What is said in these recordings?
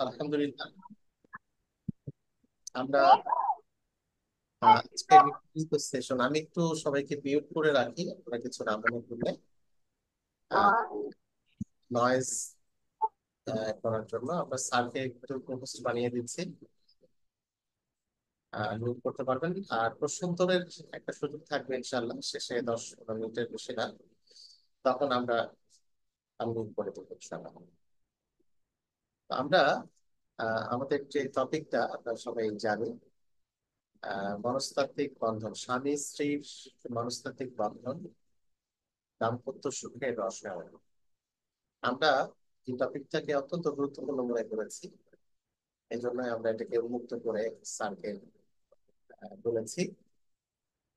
আলহামদুলিল্লাহ। আমরা আজকে সেশন আমি একটু সবাইকে মিউট করে রাখি, আপনারা কিছু না মনে করলে নয়েজ করার জন্য আমরা স্যারকে একটু হোস্ট বানিয়ে দিচ্ছি। মিউট করতে পারবেন, আর প্রশ্ন উত্তরের একটা সুযোগ থাকবে ইনশাল্লাহ, শেষে 10-15 মিনিটের বেশি না, তখন আমরা মিউট করে দেবো ইনশাল্লাহ। তো আমরা আমাদের যে টপিকটা আপনারা সবাই জানি, মনস্তাত্ত্বিক বন্ধন, স্বামী স্ত্রীর মনস্তাত্ত্বিক বন্ধন, দাম্পত্য সুখের রসায়ন। আমরা এই টপিকটাকে অত্যন্ত গুরুত্বপূর্ণ মনে করেছি, এই জন্য আমরা এটাকে উন্মুক্ত করে স্যারকে বলেছি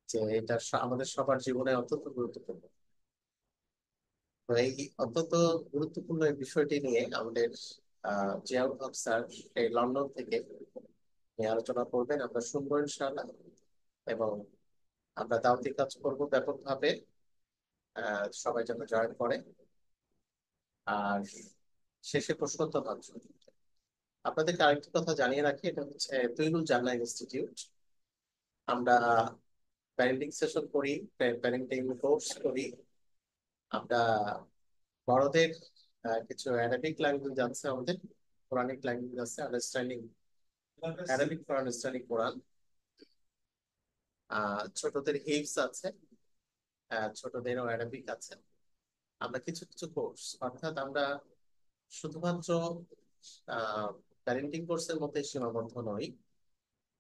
যে এটা আমাদের সবার জীবনে অত্যন্ত গুরুত্বপূর্ণ। তো এই অত্যন্ত গুরুত্বপূর্ণ এই বিষয়টি নিয়ে আমাদের জিয়াউল হক স্যার এই লন্ডন থেকে নিয়ে আলোচনা করবেন, আমরা শুনবো ইনশাআল্লাহ। এবং আমরা দাওয়াতি কাজ করবো ব্যাপকভাবে, সবাই যেন জয়েন করে। আর শেষে প্রশ্নোত্তর হবে। আপনাদেরকে আরেকটি কথা জানিয়ে রাখি, এটা হচ্ছে তৈরুল জান্নাহ ইনস্টিটিউট। আমরা প্যারেন্টিং সেশন করি, প্যারেন্টিং কোর্স করি। আমরা বড়দের কিছু অ্যারাবিক ল্যাঙ্গুয়েজ আছে, আমাদের কোরআনিক ল্যাঙ্গুয়েজ আছে, আন্ডারস্ট্যান্ডিং অ্যারাবিক ফর আন্ডারস্ট্যান্ডিং কোরআন। ছোটদের হিপস আছে, ছোটদেরও অ্যারাবিক আছে। আমরা কিছু কিছু কোর্স, অর্থাৎ আমরা শুধুমাত্র প্যারেন্টিং কোর্সের মধ্যে সীমাবদ্ধ নই,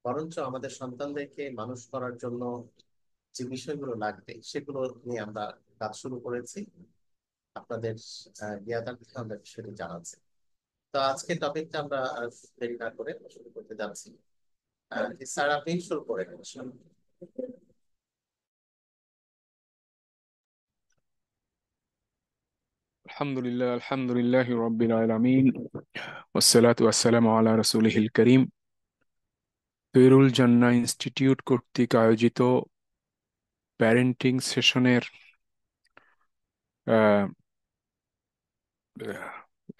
বরঞ্চ আমাদের সন্তানদেরকে মানুষ করার জন্য যে বিষয়গুলো লাগবে সেগুলো নিয়ে আমরা কাজ শুরু করেছি। আপনাদের জ্ঞাতার্থে আমরা বিষয়টি জানাচ্ছি। তো আজকে টপিকটা আমরা আর দেরি না করে শুরু করতে যাচ্ছি। স্যার, আপনি শুরু করেন। আলহামদুলিল্লাহ আলহামদুলিল্লাহ রব্বিল আলামিন ওয়াসসালাতু ওয়াসসালামু আলা রাসূলিহিল কারীম। তৈরুল জান্নাহ ইনস্টিটিউট কর্তৃক আয়োজিত প্যারেন্টিং সেশনের আহ, আহ,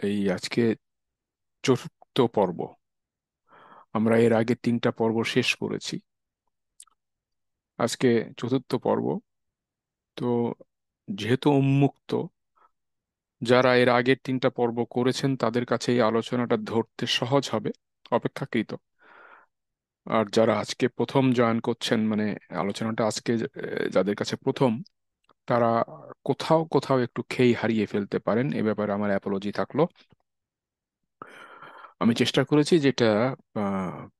এই আজকে চতুর্থ পর্ব। আমরা এর আগে তিনটা পর্ব শেষ করেছি, আজকে চতুর্থ পর্ব। তো যেহেতু উন্মুক্ত, যারা এর আগের তিনটা পর্ব করেছেন তাদের কাছে এই আলোচনাটা ধরতে সহজ হবে অপেক্ষাকৃত। আর যারা আজকে প্রথম জয়েন করছেন, মানে আলোচনাটা আজকে যাদের কাছে প্রথম, তারা কোথাও কোথাও একটু খেই হারিয়ে ফেলতে পারেন, এ ব্যাপারে আমার অ্যাপোলজি থাকলো। আমি চেষ্টা করেছি যেটা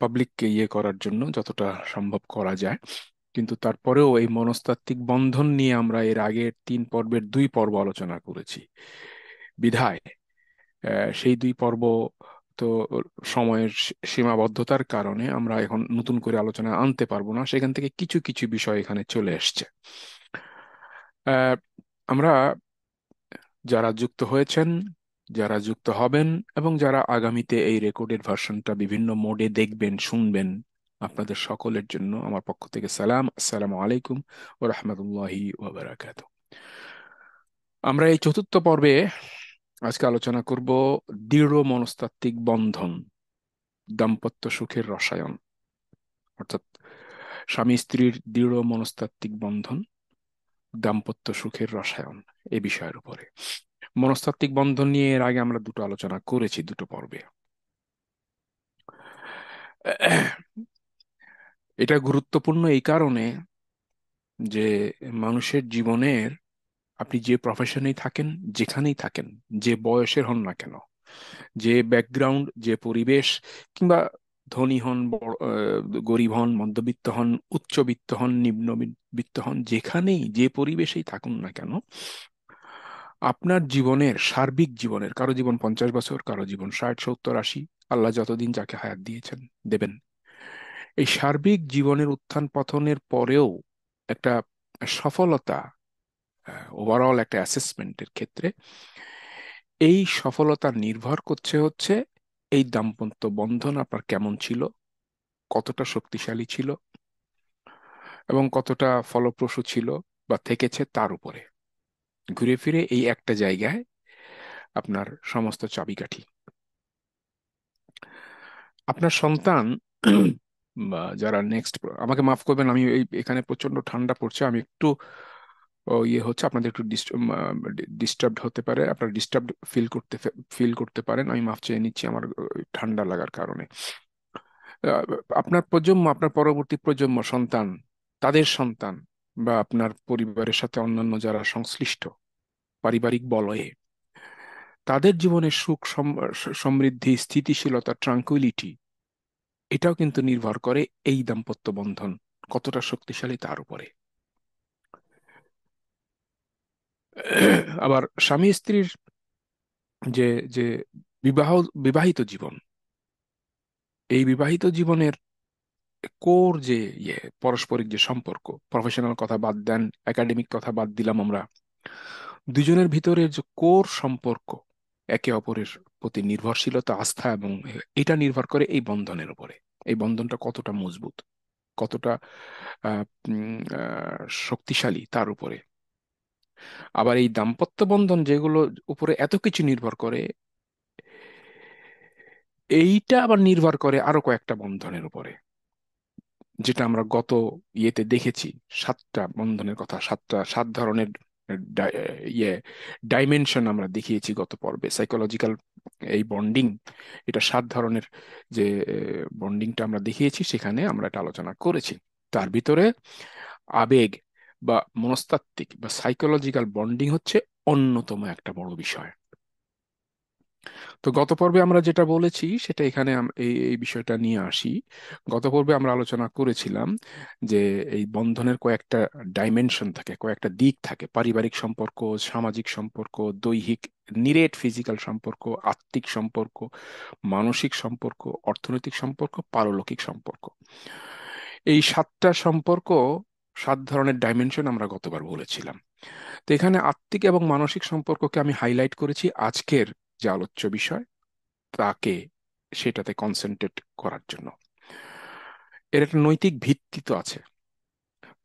পাবলিককে ইয়ে করার জন্য যতটা সম্ভব করা যায়, কিন্তু তারপরেও এই মনস্তাত্ত্বিক বন্ধন নিয়ে আমরা এর আগের তিন পর্বের দুই পর্ব আলোচনা করেছি বিধায় সেই দুই পর্ব তো সময়ের সীমাবদ্ধতার কারণে আমরা এখন নতুন করে আলোচনা আনতে পারবো না, সেখান থেকে কিছু কিছু বিষয় এখানে চলে এসছে। আহ, আমরা যারা যুক্ত হয়েছেন, যারা যুক্ত হবেন, এবং যারা আগামীতে এই রেকর্ডেড ভার্সনটা বিভিন্ন মোডে দেখবেন শুনবেন, আপনাদের সকলের জন্য আমার পক্ষ থেকে সালাম, আসসালামু আলাইকুম ও রহমতুল্লাহি ওয়া বারাকাতুহু। আমরা এই চতুর্থ পর্বে আজকে আলোচনা করব দৃঢ় মনস্তাত্ত্বিক বন্ধন, দাম্পত্য সুখের রসায়ন। অর্থাৎ স্বামী স্ত্রীর দৃঢ় মনস্তাত্ত্বিক বন্ধন, দাম্পত্য সুখের রসায়ন, এই বিষয়ের উপরে। মনস্তাত্ত্বিক বন্ধন নিয়ে এর আগে আমরা দুটো আলোচনা করেছি দুটো পর্বে। এটা গুরুত্বপূর্ণ এই কারণে যে মানুষের জীবনের, আপনি যে প্রফেশনেই থাকেন, যেখানেই থাকেন, যে বয়সের হন না কেন, যে ব্যাকগ্রাউন্ড, যে পরিবেশ, কিংবা ধনী হন, গরিব হন, মধ্যবিত্ত হন, উচ্চবিত্ত হন, নিম্নবিত্ত হন, যেখানেই যে পরিবেশেই থাকুন না কেন, আপনার জীবনের, সার্বিক জীবনের, কারো জীবন 50 বছর, কারো জীবন 60, 70, 80, আল্লাহ যতদিন যাকে হায়াত দিয়েছেন দেবেন, এই সার্বিক জীবনের উত্থান পতনের পরেও একটা সফলতা, ওভারঅল একটা অ্যাসেসমেন্টের ক্ষেত্রে এই সফলতা নির্ভর করছে হচ্ছে এই দাম্পত্য বন্ধন আপনার কেমন ছিল, কতটা শক্তিশালী ছিল, এবং কতটা ফলপ্রসূ ছিল বা থেকেছে তার উপরে। ঘুরে ফিরে এই একটা জায়গায় আপনার সমস্ত চাবিকাঠি। আপনার সন্তান বা যারা নেক্সট, আমাকে মাফ করবেন, আমি এখানে প্রচন্ড ঠান্ডা পড়ছে, আমি একটু ইয়ে হচ্ছে, আপনাদের একটু ডিস্টার্ব হতে পারে, আপনারা ডিস্টার্ব ফিল করতে পারেন, আমি মাফ চেয়ে নিচ্ছি আমার ঠান্ডা লাগার কারণে। আহ, আপনার প্রজন্ম, আপনার পরবর্তী প্রজন্ম সন্তান, তাদের সন্তান, বা আপনার পরিবারের সাথে অন্যান্য যারা সংশ্লিষ্ট পারিবারিক বলয়ে, তাদের জীবনের সুখ সমৃদ্ধি, স্থিতিশীলতা, ট্রাঙ্কুইলিটি, এটাও কিন্তু নির্ভর করে এই দাম্পত্য বন্ধন কতটা শক্তিশালী তার উপরে। আবার স্বামী স্ত্রীর যে যে বিবাহ বিবাহিত জীবন, এই বিবাহিত জীবনের কোর যে পারস্পরিক যে সম্পর্ক, প্রফেশনাল কথা বাদ দেন, একাডেমিক কথা বাদ দিলাম আমরা, দুজনের ভিতরের যে কোর সম্পর্ক, একে অপরের প্রতি নির্ভরশীলতা, আস্থা, এবং এটা নির্ভর করে এই বন্ধনের উপরে। এই বন্ধনটা কতটা মজবুত, কতটা আহ, শক্তিশালী তার উপরে। আবার এই দাম্পত্য বন্ধন যেগুলো উপরে এত কিছু নির্ভর করে, এইটা আবার নির্ভর করে আরো কয়েকটা বন্ধনের উপরে, যেটা আমরা গত ইয়েতে দেখেছি। সাতটা বন্ধনের কথা, সাত ধরনের ডা- ইয়ে ডাইমেনশন আমরা দেখিয়েছি গত পর্বে, সাইকোলজিক্যাল এই বন্ডিং, এটা সাত ধরনের যে বন্ডিংটা আমরা দেখিয়েছি, সেখানে আমরা এটা আলোচনা করেছি। তার ভিতরে আবেগ বা মনস্তাত্ত্বিক বা সাইকোলজিক্যাল বন্ডিং হচ্ছে অন্যতম একটা বড় বিষয়। তো গত পর্বে আমরা যেটা বলেছি সেটা এখানে এই এই বিষয়টা নিয়ে আসি। গত পর্বে আমরা আলোচনা করেছিলাম যে এই বন্ধনের কয়েকটা ডাইমেনশন থাকে, কয়েকটা দিক থাকে: পারিবারিক সম্পর্ক, সামাজিক সম্পর্ক, দৈহিক নিরেট ফিজিক্যাল সম্পর্ক, আত্মিক সম্পর্ক, মানসিক সম্পর্ক, অর্থনৈতিক সম্পর্ক, পারলৌকিক সম্পর্ক। এই সাতটা সম্পর্ক, সাত ধরনের ডাইমেনশন আমরা গতবার বলেছিলাম। তো এখানে আত্মিক এবং মানসিক সম্পর্ককে আমি হাইলাইট করেছি আজকের যে আলোচ্য বিষয়, তাকে সেটাতে কনসেন্ট্রেট করার জন্য। এর একটা নৈতিক ভিত্তি তো আছে।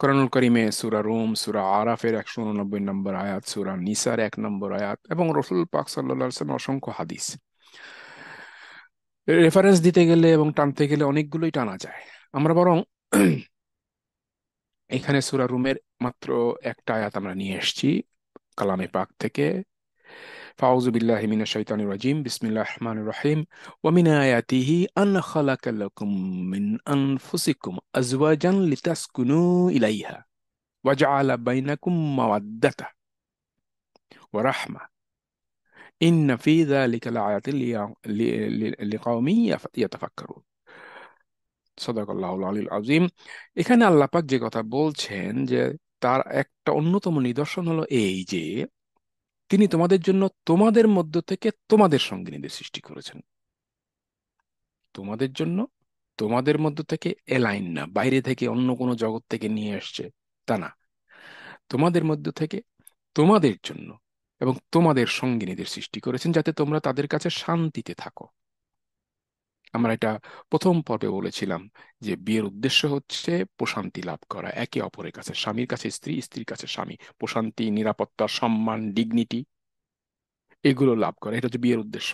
কোরআনুল কারিমে সূরা রুম, সূরা আরাফের 189 নম্বর আয়াত, সূরা নিসার 1 নম্বর আয়াত, এবং রসুল পাক সাল্লাল্লাহু আলাইহি ওয়াসাল্লামের অসংখ্য হাদিস, রেফারেন্স দিতে গেলে এবং টানতে গেলে অনেকগুলোই টানা যায়। আমরা বরং এখানে সূরা রুমের মাত্র একটা আয়াত আমরা নিয়ে এসেছি কালামে পাক থেকে। ফাউযু বিল্লাহি মিনাশ শাইতানির রাজিম, বিসমিল্লাহির রহমানির রহিম। ওয়া মিন আয়াতিহি আন খালাকা লাকুম মিন আনফুসিকুম আজওয়াজান লিতাসকুনু ইলাইহা ওয়া জাআলা বাইনাকুম মাওয়াদ্দাতা ওয়া রাহমা ইন্না ফি যালিকা লাআয়াতিন লিকাওমিন ইয়াতাফাক্কারুন। সাদাকাল্লাহুল আলিয়্যুল আযীম। এখানে আল্লাহ পাক যে কথা বলছেন, যে তার একটা অন্যতম নিদর্শন হলো এই যে তিনি তোমাদের জন্য তোমাদের মধ্য থেকে তোমাদের সঙ্গিনীদের সৃষ্টি করেছেন। তোমাদের জন্য, তোমাদের মধ্য থেকে, এলাইন না, বাইরে থেকে অন্য কোনো জগৎ থেকে নিয়ে আসছে তা না, তোমাদের মধ্য থেকে তোমাদের জন্য এবং তোমাদের সঙ্গিনীদের সৃষ্টি করেছেন, যাতে তোমরা তাদের কাছে শান্তিতে থাকো। আমরা এটা প্রথম পর্বে বলেছিলাম যে বিয়ের উদ্দেশ্য হচ্ছে প্রশান্তি লাভ করা, একে অপরের কাছে, স্বামীর কাছে স্ত্রী, স্ত্রীর কাছে স্বামী, প্রশান্তি, নিরাপত্তা, সম্মান, ডিগনিটি, এগুলো লাভ করা, এটা হচ্ছে বিয়ের উদ্দেশ্য।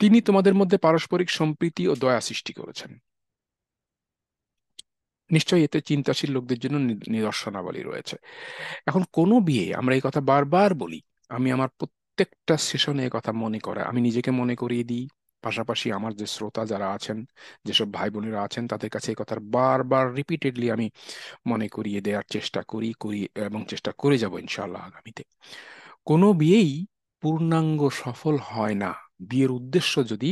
তিনি তোমাদের মধ্যে পারস্পরিক সম্প্রীতি ও দয়া সৃষ্টি করেছেন। নিশ্চয়ই এতে চিন্তাশীল লোকদের জন্য নিদর্শনাবলী রয়েছে। এখন কোনো বিয়ে, আমরা এই কথা বারবার বলি, আমি আমার প্রত্যেকটা সেশনে কথা মনে করে, আমি নিজেকে মনে করিয়ে দিই, পাশাপাশি আমার যে শ্রোতা যারা আছেন, যেসব ভাই বোনেরা আছেন, তাদের কাছে এই কথার বারবার রিপিটেডলি আমি মনে করিয়ে দেওয়ার চেষ্টা করি এবং চেষ্টা করে যাব ইনশাআল্লাহ আগামীতে। কোনো বিয়েই পূর্ণাঙ্গ সফল হয় না বিয়ের উদ্দেশ্য যদি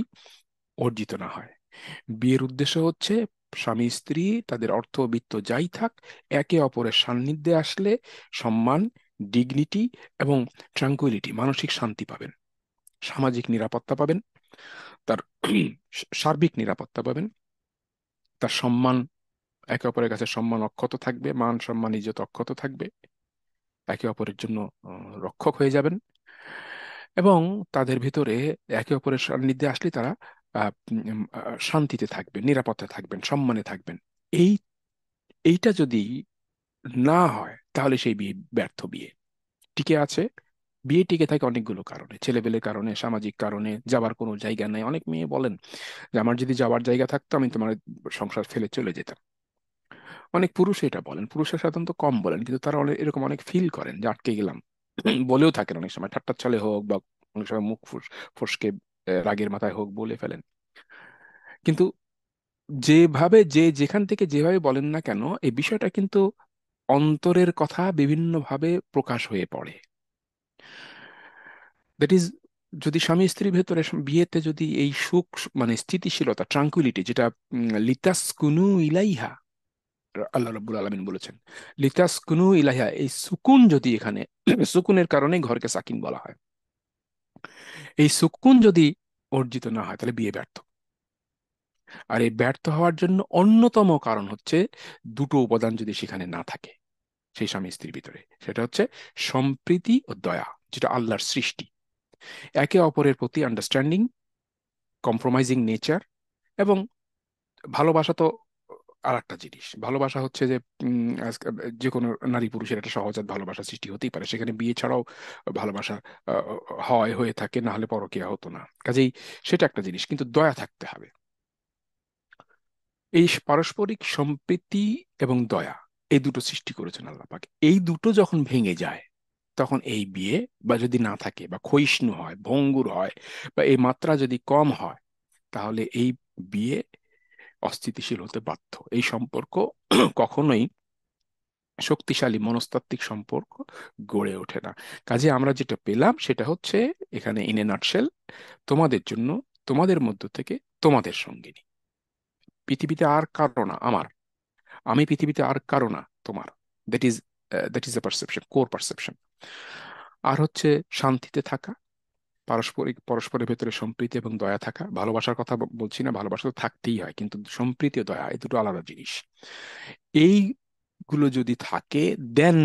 অর্জিত না হয়। বিয়ের উদ্দেশ্য হচ্ছে স্বামী স্ত্রী তাদের অর্থ বিত্ত যাই থাক, একে অপরের সান্নিধ্যে আসলে সম্মান, ডিগনিটি এবং ট্রাঙ্কুইলিটি, মানসিক শান্তি পাবেন, সামাজিক নিরাপত্তা পাবেন, তার সার্বিক নিরাপত্তা পাবেন, তার সম্মান, একে অপরের কাছে সম্মান অক্ষত থাকবে, মান সম্মান ইজ্জত অক্ষত থাকবে, একে অপরের জন্য রক্ষক হয়ে যাবেন, এবং তাদের ভিতরে একে অপরের সান্নিধ্যে আসলে তারা শান্তিতে থাকবেন, নিরাপত্তা থাকবেন, সম্মানে থাকবেন। এই এইটা যদি না হয় তাহলে সেই বিয়ে ব্যর্থ বিয়ে। টিকে আছে বিয়ে টিকে থাকে অনেকগুলো কারণে, ছেলেবেলের কারণে, সামাজিক কারণে, যাবার কোনো জায়গা নাই। অনেক মেয়ে বলেন যে আমার যদি যাওয়ার জায়গা থাকতো আমি তোমার সংসার ফেলে চলে যেতাম। অনেক পুরুষ এটা বলেন, পুরুষরা সাধারণত কম বলেন, কিন্তু তারা অনেক এরকম অনেক ফিল করেন যে আটকে গেলাম। বলেও থাকেন অনেক সময়, ঠাট্টার ছলে হোক বা অনেক সময় মুখ ফসকে রাগের মাথায় হোক বলে ফেলেন। কিন্তু যেভাবে যে যেখান থেকে যেভাবে বলেন না কেন, এই বিষয়টা কিন্তু অন্তরের কথা বিভিন্নভাবে প্রকাশ হয়ে পড়ে। দ্যাট ইজ, যদি স্বামী স্ত্রীর ভেতরে বিয়েতে যদি এই সুখ, মানে স্থিতিশীলতা, ট্রাঙ্কুইলিটি, যেটা লিতাসকুনু ইলাইহা, আল্লাহ রাব্বুল আলামিন বলেছেন লিতাসকুনু ইলাইহা, এই সুকুন যদি এখানে সুকুনের কারণে ঘরকে সাকিন বলা হয়, এই সুকুন যদি অর্জিত না হয় তাহলে বিয়ে ব্যর্থ। আর এই ব্যর্থ হওয়ার জন্য অন্যতম কারণ হচ্ছে দুটো উপাদান যদি সেখানে না থাকে সেই স্বামী স্ত্রীর ভিতরে, সেটা হচ্ছে সম্প্রীতি ও দয়া, যেটা আল্লাহর সৃষ্টি। একে অপরের প্রতি আন্ডারস্ট্যান্ডিং, কম্প্রোমাইজিং নেচার, এবং ভালোবাসা তো আর একটা জিনিস। ভালোবাসা হচ্ছে যে যে কোনো নারী পুরুষের একটা সহজাত ভালোবাসা সৃষ্টি হতেই পারে, সেখানে বিয়ে ছাড়াও ভালোবাসা হয়ে থাকে, না হলে পরকীয়া হতো না। কাজেই সেটা একটা জিনিস, কিন্তু দয়া থাকতে হবে। এই পারস্পরিক সম্প্রীতি এবং দয়া, এই দুটো সৃষ্টি করেছেন আল্লাহ পাক। এই দুটো যখন ভেঙে যায় তখন এই বিয়ে, বা যদি না থাকে বা ক্ষয়িষ্ণু হয়, ভঙ্গুর হয়, বা এই মাত্রা যদি কম হয়, তাহলে এই বিয়ে অস্থিতিশীল হতে বাধ্য। এই সম্পর্ক কখনোই শক্তিশালী মনস্তাত্ত্বিক সম্পর্ক গড়ে ওঠে না। কাজে আমরা যেটা পেলাম সেটা হচ্ছে এখানে ইন এ নাটশেল, তোমাদের জন্য, তোমাদের মধ্য থেকে তোমাদের সঙ্গিনী, পৃথিবীতে আর কারো না আমার, আমি পৃথিবীতে আর কারো না তোমার। That is, that is a perception, core perception. আর হচ্ছে শান্তিতে থাকা, পারস্পরিক পরস্পরের ভেতরে সম্প্রীতি এবং দয়া থাকা। ভালোবাসার কথা বলছি না, ভালোবাসা তো থাকতেই হয়, কিন্তু সম্প্রীতি ও দয়া এই দুটো আলাদা জিনিস। এইগুলো যদি থাকে, দেন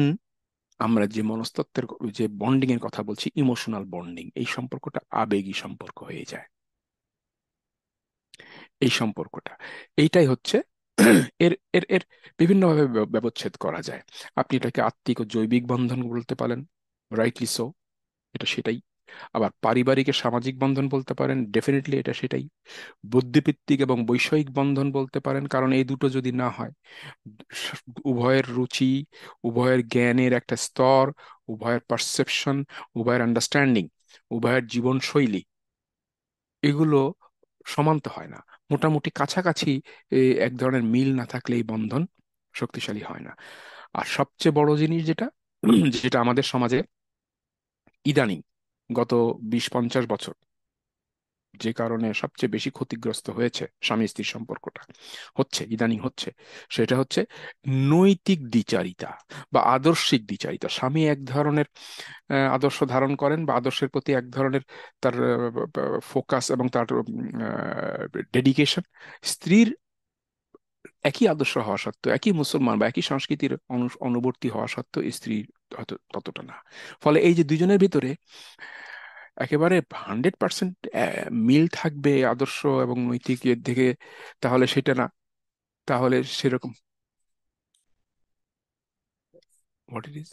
আমরা যে মনস্তত্ত্বের, যে বন্ডিং এর কথা বলছি, ইমোশনাল বন্ডিং, এই সম্পর্কটা আবেগী সম্পর্ক হয়ে যায়। এই সম্পর্কটা, এইটাই হচ্ছে এর এর এর বিভিন্নভাবে ব্যবচ্ছেদ করা যায়। আপনি এটাকে আত্মিক ও জৈবিক বন্ধন বলতে পারেন, রাইটলি সো, এটা সেটাই। আবার পারিবারিক ও সামাজিক বন্ধন বলতে পারেন, ডেফিনেটলি এটা সেটাই। বুদ্ধিভিত্তিক এবং বৈষয়িক বন্ধন বলতে পারেন, কারণ এই দুটো যদি না হয়, উভয়ের রুচি, উভয়ের জ্ঞানের একটা স্তর, উভয়ের পারসেপশন, উভয়ের আন্ডারস্ট্যান্ডিং, উভয়ের জীবনশৈলী, এগুলো সমান তো হয় না। মোটামুটি কাছাকাছি এক ধরনের মিল না থাকলে এই বন্ধন শক্তিশালী হয় না। আর সবচেয়ে বড় জিনিস যেটা, যেটা আমাদের সমাজে ইদানিং গত 20-50 বছর যে কারণে সবচেয়ে বেশি ক্ষতিগ্রস্ত হয়েছে স্বামী স্ত্রীর সম্পর্কটা, হচ্ছে ইদানিং হচ্ছে, সেটা হচ্ছে নৈতিক দ্বিচারিতা বা আদর্শিক দ্বিচারিতা। স্বামী এক ধরনের আদর্শ ধারণ করেন, বা আদর্শের প্রতি এক ধরনের তার ফোকাস এবং তার ডেডিকেশন। স্ত্রীর একই আদর্শ হওয়া সত্ত্বেও, একই মুসলমান বা একই সংস্কৃতির অনুবর্তী হওয়া সত্ত্বেও স্ত্রীর হয়তো ততটা না। ফলে এই যে দুজনের ভিতরে একেবারে 100% মিল থাকবে আদর্শ এবং নৈতিক এর দিকে, তাহলে সেটা না। তাহলে সেরকম, what it is,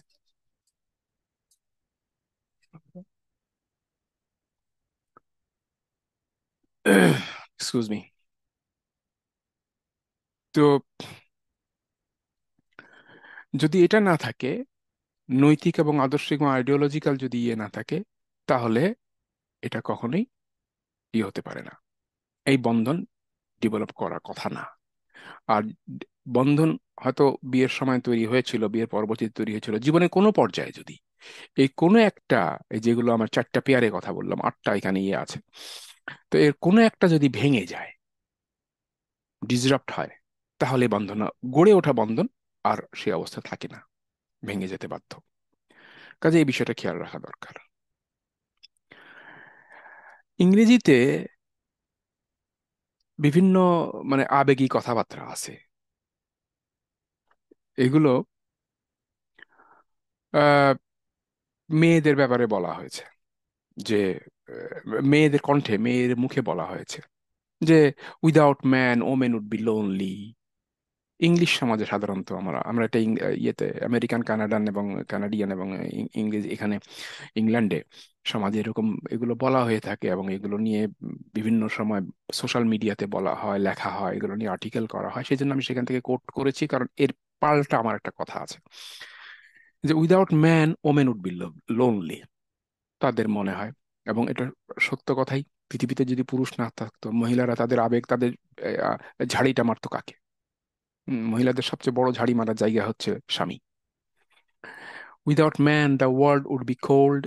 excuse me. তো যদি এটা না থাকে, নৈতিক এবং আদর্শিক এবং আইডিওলজিক্যাল যদি ইয়ে না থাকে, তাহলে এটা কখনোই ইয়ে হতে পারে না, এই বন্ধন ডেভেলপ করার কথা না। আর বন্ধন হয়তো বিয়ের সময় তৈরি হয়েছিল, বিয়ের পরবর্তীতে তৈরি হয়েছিল, জীবনের কোনো পর্যায়ে যদি এই কোনো একটা, এই যেগুলো আমার 4টা পেয়ারের কথা বললাম, 8টা এখানে ইয়ে আছে, তো এর কোনো একটা যদি ভেঙে যায়, ডিসরাপ্ট হয়, তাহলে বন্ধন, গড়ে ওঠা বন্ধন আর সে অবস্থা থাকে না, ভেঙে যেতে বাধ্য। কাজে এই বিষয়টা খেয়াল রাখা দরকার। ইংরেজিতে বিভিন্ন মানে আবেগী কথাবার্তা আছে, এগুলো আহ, মেয়েদের ব্যাপারে বলা হয়েছে, যে মেয়েদের কণ্ঠে, মেয়ের মুখে বলা হয়েছে যে without man women would be lonely, English সমাজে সাধারণত আমরা আমরা এটা ইয়েতে আমেরিকান কানাডান এবং কানাডিয়ান এবং ইংরেজ এখানে ইংল্যান্ডে সমাজে এরকম এগুলো বলা হয়ে থাকে, এবং এগুলো নিয়ে বিভিন্ন সময় সোশ্যাল মিডিয়াতে বলা হয়, লেখা হয়, এগুলো নিয়ে আর্টিকেল করা হয়। সেই জন্য আমি সেখান থেকে কোট করেছি, কারণ এর পাল্টা আমার একটা কথা আছে যে without man women would be lonely, তাদের মনে হয়। এবং এটা সত্য কথাই, পৃথিবীতে যদি পুরুষ না থাকতো, মহিলারা তাদের আবেগ, তাদের আহ, ঝাড়িটা মারতো কাকে? মহিলাদের সবচেয়ে বড় ঝাড়ি মারার জায়গা হচ্ছে স্বামী। Without man the world would be cold,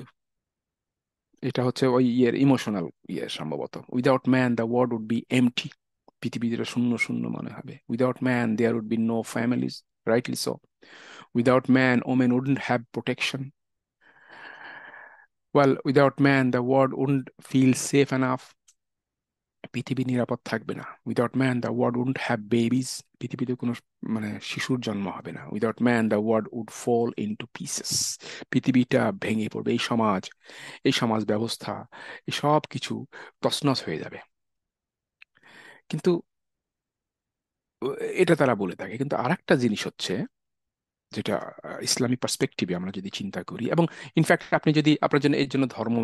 এটা হচ্ছে ওই ইয়ের ইমোশনাল ইয়ে সম্ভবত। Without man the world would be empty, পৃথিবীটা শূন্য শূন্য মনে হবে। Without man there would be no families, rightly so. Without man women wouldn't have protection, well without man the world wouldn't feel safe enough, পৃথিবী নিরাপদ থাকবে না। Without man the world wouldn't have babies, পৃথিবীতে কোনো মানে শিশুর জন্ম হবে না। Without man the world would fall into pieces, পৃথিবীটা ভেঙে পড়বে। এই সমাজ, এই সমাজ ব্যবস্থা, এই সব কিছু তছনছ হয়ে যাবে। কিন্তু এটা তারা বলে থাকে। কিন্তু আরেকটা জিনিস হচ্ছে যেটা ইসলামী পার্সপেক্টিভে আমরা যদি চিন্তা করি, এবং ইনফ্যাক্ট আপনি যদি আপনার জন্য এর জন্য ধর্ম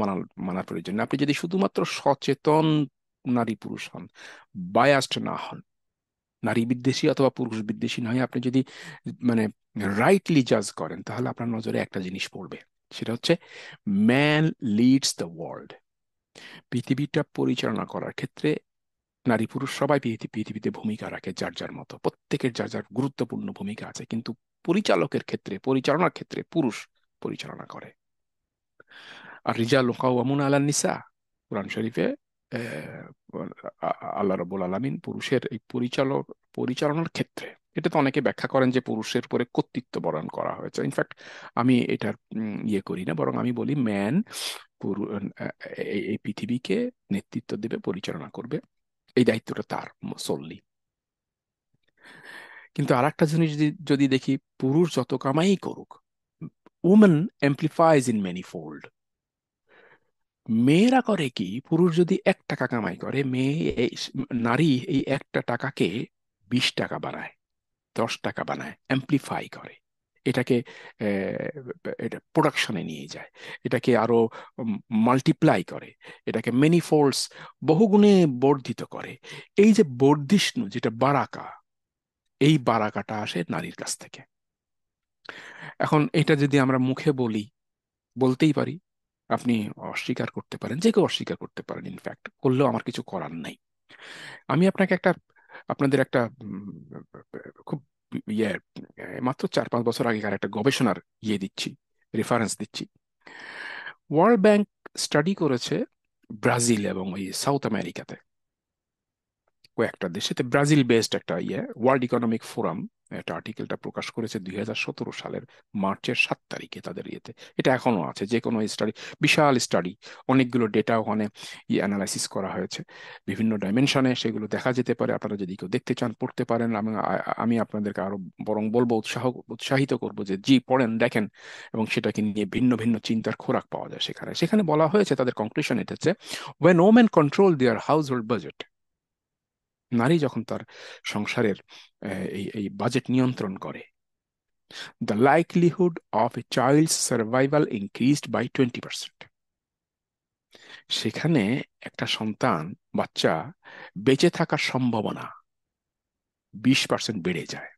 মানার প্রয়োজন নেই। আপনি যদি শুধুমাত্র সচেতন নারী পুরুষ হন, বায়াসড না হন, নারী বিদ্বেষী অথবা পুরুষ বিদ্বেষী নয়, আপনি যদি মানে রাইটলি জাজ করেন, তাহলে আপনার নজরে একটা জিনিস পড়বে। সেটা হচ্ছে ম্যান লিডস দ্য ওয়ার্ল্ড। পৃথিবীটা পরিচালনা করার ক্ষেত্রে নারী পুরুষ সবাই পৃথিবীতে ভূমিকা রাখে, যার যার মতো প্রত্যেকের যার যার গুরুত্বপূর্ণ ভূমিকা আছে। কিন্তু পরিচালকের ক্ষেত্রে, পরিচালনার ক্ষেত্রে পুরুষ পরিচালনা করে। আর রিজালু কাওয়ামুন আলান নিসা, কোরআন শরীফে আহ, আল্লাহ রাব্বুল আলামিন পুরুষের এই পরিচালনার ক্ষেত্রে, এটা তো অনেকে ব্যাখ্যা করেন যে পুরুষের উপরে কর্তৃত্ব বরণ করা হয়েছে। ইনফ্যাক্ট আমি এটার ইয়ে করি না, বরং আমি বলি ম্যান এই পৃথিবীকে নেতৃত্ব দেবে, পরিচালনা করবে, এই দায়িত্বটা তার solely। কিন্তু আর একটা জিনিস যদি যদি দেখি, পুরুষ যত কামাই করুক, উমেন এমপ্লিফাইজ ইন মেনি ফোল্ড। মেয়েরা করে কি, পুরুষ যদি 1 টাকা কামাই করে, নারী এই 1টা টাকাকে 20 টাকা বানায়, 10 টাকা বানায়, অ্যাম্প্লিফাই করে। এটাকে এটা প্রোডাকশনে নিয়ে যায়, এটাকে আরো মাল্টিপ্লাই করে, এটাকে মেনি ফোল্ডস, বহুগুণে বর্ধিত করে। এই যে বর্ধিষ্ণু যেটা বারাকা, এই বারাকাটা আসে নারীর কাছ থেকে। এখন এটা যদি আমরা মুখে বলি, বলতেই পারি, আপনি অস্বীকার করতে পারেন, যে কেউ অস্বীকার করতে পারেন, ইনফ্যাক্ট করলেও আমার কিছু করার নাই। আমি আপনাকে একটা, আপনাদের একটা খুব ইয়ে মাত্র 4-5 বছর আগেকার একটা গবেষণার দিচ্ছি, রেফারেন্স দিচ্ছি। ওয়ার্ল্ড ব্যাংক স্টাডি করেছে ব্রাজিল এবং ওই সাউথ আমেরিকাতে কয়েকটা দেশেতে, ব্রাজিল বেসড একটা ওয়ার্ল্ড ইকোনমিক ফোরাম একটা আর্টিকেলটা প্রকাশ করেছে 2017 সালের মার্চের 7 তারিখে তাদের ইয়েতে। এটা এখনো আছে, যে কোনো স্টাডি, বিশাল স্টাডি, অনেকগুলো ডেটা ওখানে অ্যানালাইসিস করা হয়েছে বিভিন্ন ডাইমেনশনে, সেগুলো দেখা যেতে পারে। আপনারা যদি কেউ দেখতে চান পড়তে পারেন। আমি আপনাদেরকে আরো বরং বলবো, উৎসাহিত করবো যে জি পড়েন, দেখেন, এবং সেটাকে নিয়ে ভিন্ন ভিন্ন চিন্তার খোরাক পাওয়া যায় সেখানে। সেখানে বলা হয়েছে, তাদের কনক্লুশন এটা হচ্ছে, when women control their household budget, নারী যখন তার সংসারের এই এই বাজেট নিয়ন্ত্রণ করে, the likelihood of a child's survival increased by 20%। সেখানে একটা সন্তান, বাচ্চা বেঁচে থাকার সম্ভাবনা 20% বেড়ে যায়।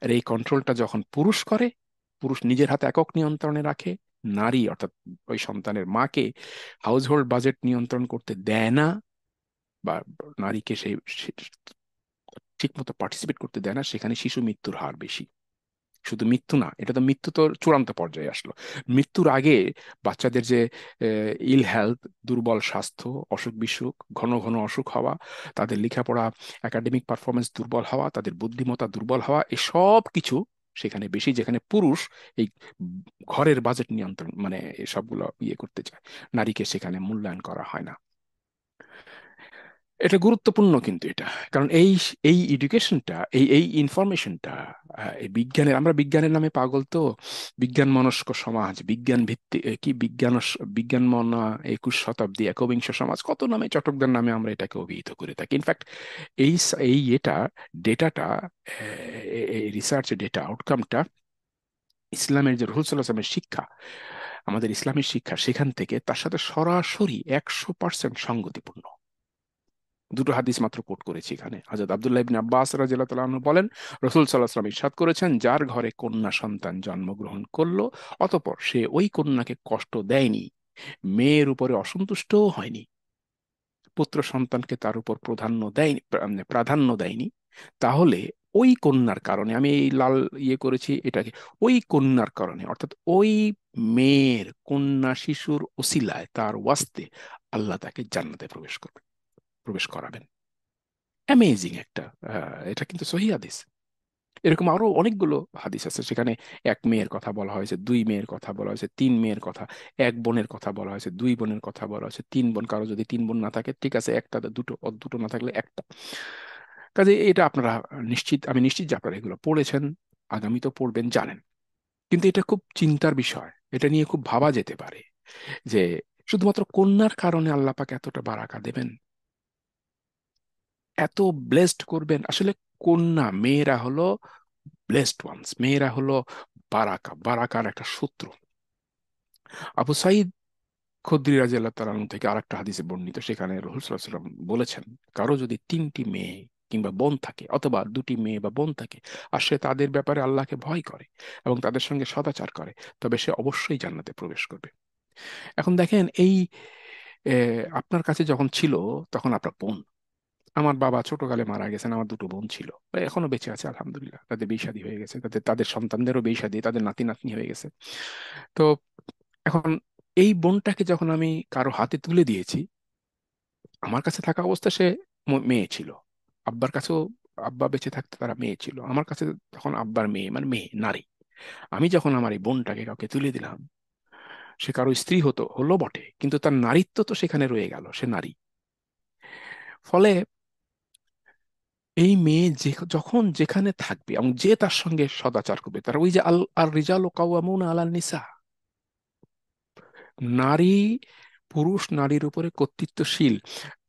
আর এই কন্ট্রোলটা যখন পুরুষ করে, পুরুষ নিজের হাতে একক নিয়ন্ত্রণে রাখে, নারী অর্থাৎ ওই সন্তানের মাকে হাউস হোল্ড বাজেট নিয়ন্ত্রণ করতে দেয় না, বা নারীকে সেই ঠিক মতো পার্টিসিপেট করতে দেয় না, সেখানে শিশু মৃত্যুর হার বেশি। শুধু মৃত্যু না, এটা তো মৃত্যু তো চূড়ান্ত পর্যায়ে আসলো, মৃত্যুর আগে বাচ্চাদের যে ইল হেলথ, দুর্বল স্বাস্থ্য, অসুখ বিসুখ, ঘন ঘন অসুখ হওয়া, তাদের লেখাপড়া একাডেমিক পারফরমেন্স দুর্বল হওয়া, তাদের বুদ্ধিমত্তা দুর্বল হওয়া, এসব কিছু সেখানে বেশি, যেখানে পুরুষ এই ঘরের বাজেট নিয়ন্ত্রণ মানে এসবগুলো করতে চায়, নারীকে সেখানে মূল্যায়ন করা হয় না। এটা গুরুত্বপূর্ণ কিন্তু এটা, কারণ এই এই এডুকেশনটা, এই ইনফরমেশনটা, এই বিজ্ঞানের, আমরা বিজ্ঞানের নামে পাগল তো। বিজ্ঞান মনস্ক সমাজ, বিজ্ঞান ভিত্তি কি বিজ্ঞান বিজ্ঞান মনা 21 শতাব্দী, একবিংশ সমাজ, কত নামে, চটকদার নামে আমরা এটাকে অভিহিত করে থাকি। ইনফ্যাক্ট এই এটা ডেটাটা, এই রিসার্চ ডেটা আউটকামটা ইসলামের যে রসূল সাল্লাল্লাহু আলাইহি ওয়াসাল্লামের শিক্ষা, আমাদের ইসলামের শিক্ষা, সেখান থেকে তার সাথে সরাসরি 100% সঙ্গতিপূর্ণ। দুটো হাদিস মাত্র কোট করেছি এখানে। হযরত আব্দুল্লাহ ইবনে আব্বাস রাদিয়াল্লাহু তাআলা আনহু বলেন, রাসূল সাল্লাল্লাহু আলাইহি ওয়াসাল্লাম ইরশাদ করেছেন, যার ঘরে কন্যা সন্তান জন্মগ্রহণ করলো, অতঃপর সে ওই কন্যাকে কষ্ট দেয়নি, মেয়ের উপরে অসন্তুষ্টও হয়নি, পুত্র সন্তানকে তার উপর প্রাধান্য দেয়নি, তাহলে ওই কন্যার কারণে, আমি এই লাল করেছি এটাকে, ওই কন্যার কারণে, অর্থাৎ ওই মেয়ের, কন্যা শিশুর ওসিলায়, তার ওয়াস্তে আল্লাহ তাকে জান্নাতে প্রবেশ করাবেন। অ্যামেজিং একটা, এটা কিন্তু সহিহ হাদিস। এরকম আরো অনেকগুলো হাদিস আছে, সেখানে এক মেয়ের কথা বলা হয়েছে, দুই মেয়ের কথা বলা হয়েছে, তিন মেয়ের কথা, এক বোনের কথা বলা হয়েছে, দুই বোনের কথা বলা হয়েছে, তিন বোন, কারো যদি তিন বোন না থাকে ঠিক আছে, একটা, দুটো, দুটো না থাকলে একটা। কাজে এটা আপনারা নিশ্চিত, আমি নিশ্চিত যে আপনারা এগুলো পড়েছেন, আগামী তো পড়বেন, জানেন। কিন্তু এটা খুব চিন্তার বিষয়, এটা নিয়ে খুব ভাবা যেতে পারে যে শুধুমাত্র কন্যার কারণে আল্লাহ পাক এতটা বারাকা দেবেন, এত ব্লেসড করবেন। আসলে কন্যা, মেয়েরা হলো ব্লেসড ওয়ান্স, মেয়েরা হলো বারাকা, বারাকার একটা সূত্র। আবু সাইদ খুদরি রাদিয়াল্লাহু তাআলা আনহু থেকে আরেকটা হাদিসে বর্ণিত, সেখানে রাসূল সাল্লাল্লাহু আলাইহি ওয়াসাল্লাম বলেছেন, কারো যদি তিনটি মেয়ে কিংবা বোন থাকে, অথবা দুটি মেয়ে বা বোন থাকে, আর সে তাদের ব্যাপারে আল্লাহকে ভয় করে এবং তাদের সঙ্গে সদাচার করে, তবে সে অবশ্যই জান্নাতে প্রবেশ করবে। এখন দেখেন, এই আপনার কাছে যখন ছিল, তখন আপনার বোন, আমার বাবা ছোটকালে মারা গেছেন, আমার দুটো বোন ছিল, এখনো বেঁচে আছে আলহামদুলিল্লাহ, তাদের বিয়ে শাদী হয়ে গেছে, তাদের তাদের সন্তানদেরও বিয়ে শাদী, তাদের নাতি নাতনি হয়ে গেছে। তো এখন এই বোনটাকে যখন আমি কারো হাতে তুলে দিয়েছি, আমার কাছে থাকা অবস্থা সে মেয়ে ছিল, আব্বার কাছেও, আব্বা বেঁচে থাকতে তারা মেয়ে ছিল, আমার কাছে তখন আব্বার মেয়ে, মানে মেয়ে, নারী। আমি যখন আমার এই বোনটাকে কাউকে তুলে দিলাম, সে কারো স্ত্রী হলো বটে, কিন্তু তার নারীত্ব তো সেখানে রয়ে গেল, সে নারী। ফলে এই মেয়ে যখন যেখানে থাকবে এবং যে তার সঙ্গে সদাচার করবে, তার ওই যে আল আর রিজালু কাওয়ামুনা আলান নিসা, নারী, পুরুষ নারীর উপরে কর্তৃত্বশীল।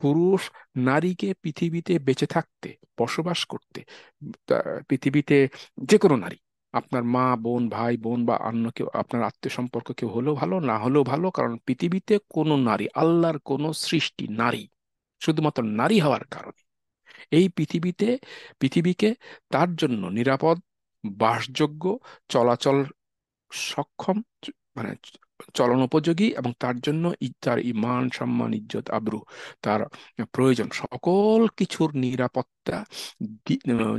পুরুষ নারীকে পৃথিবীতে বেঁচে থাকতে, বসবাস করতে, পৃথিবীতে যে কোনো নারী, আপনার মা, বোন, ভাই, বোন বা অন্য কেউ, আপনার আত্মীয় সম্পর্ক কেউ হলেও ভালো, না হলেও ভালো, কারণ পৃথিবীতে কোনো নারী, আল্লাহর কোনো সৃষ্টি নারী, শুধুমাত্র নারী হওয়ার কারণে এই পৃথিবীকে তার জন্য নিরাপদ, বাসযোগ্য, চলাচল সক্ষম, মানে চলন উপযোগী, এবং তার জন্য তার ইমান, সম্মান, ইজ্জত, আবরু, তার প্রয়োজন সকল কিছুর নিরাপত্তা,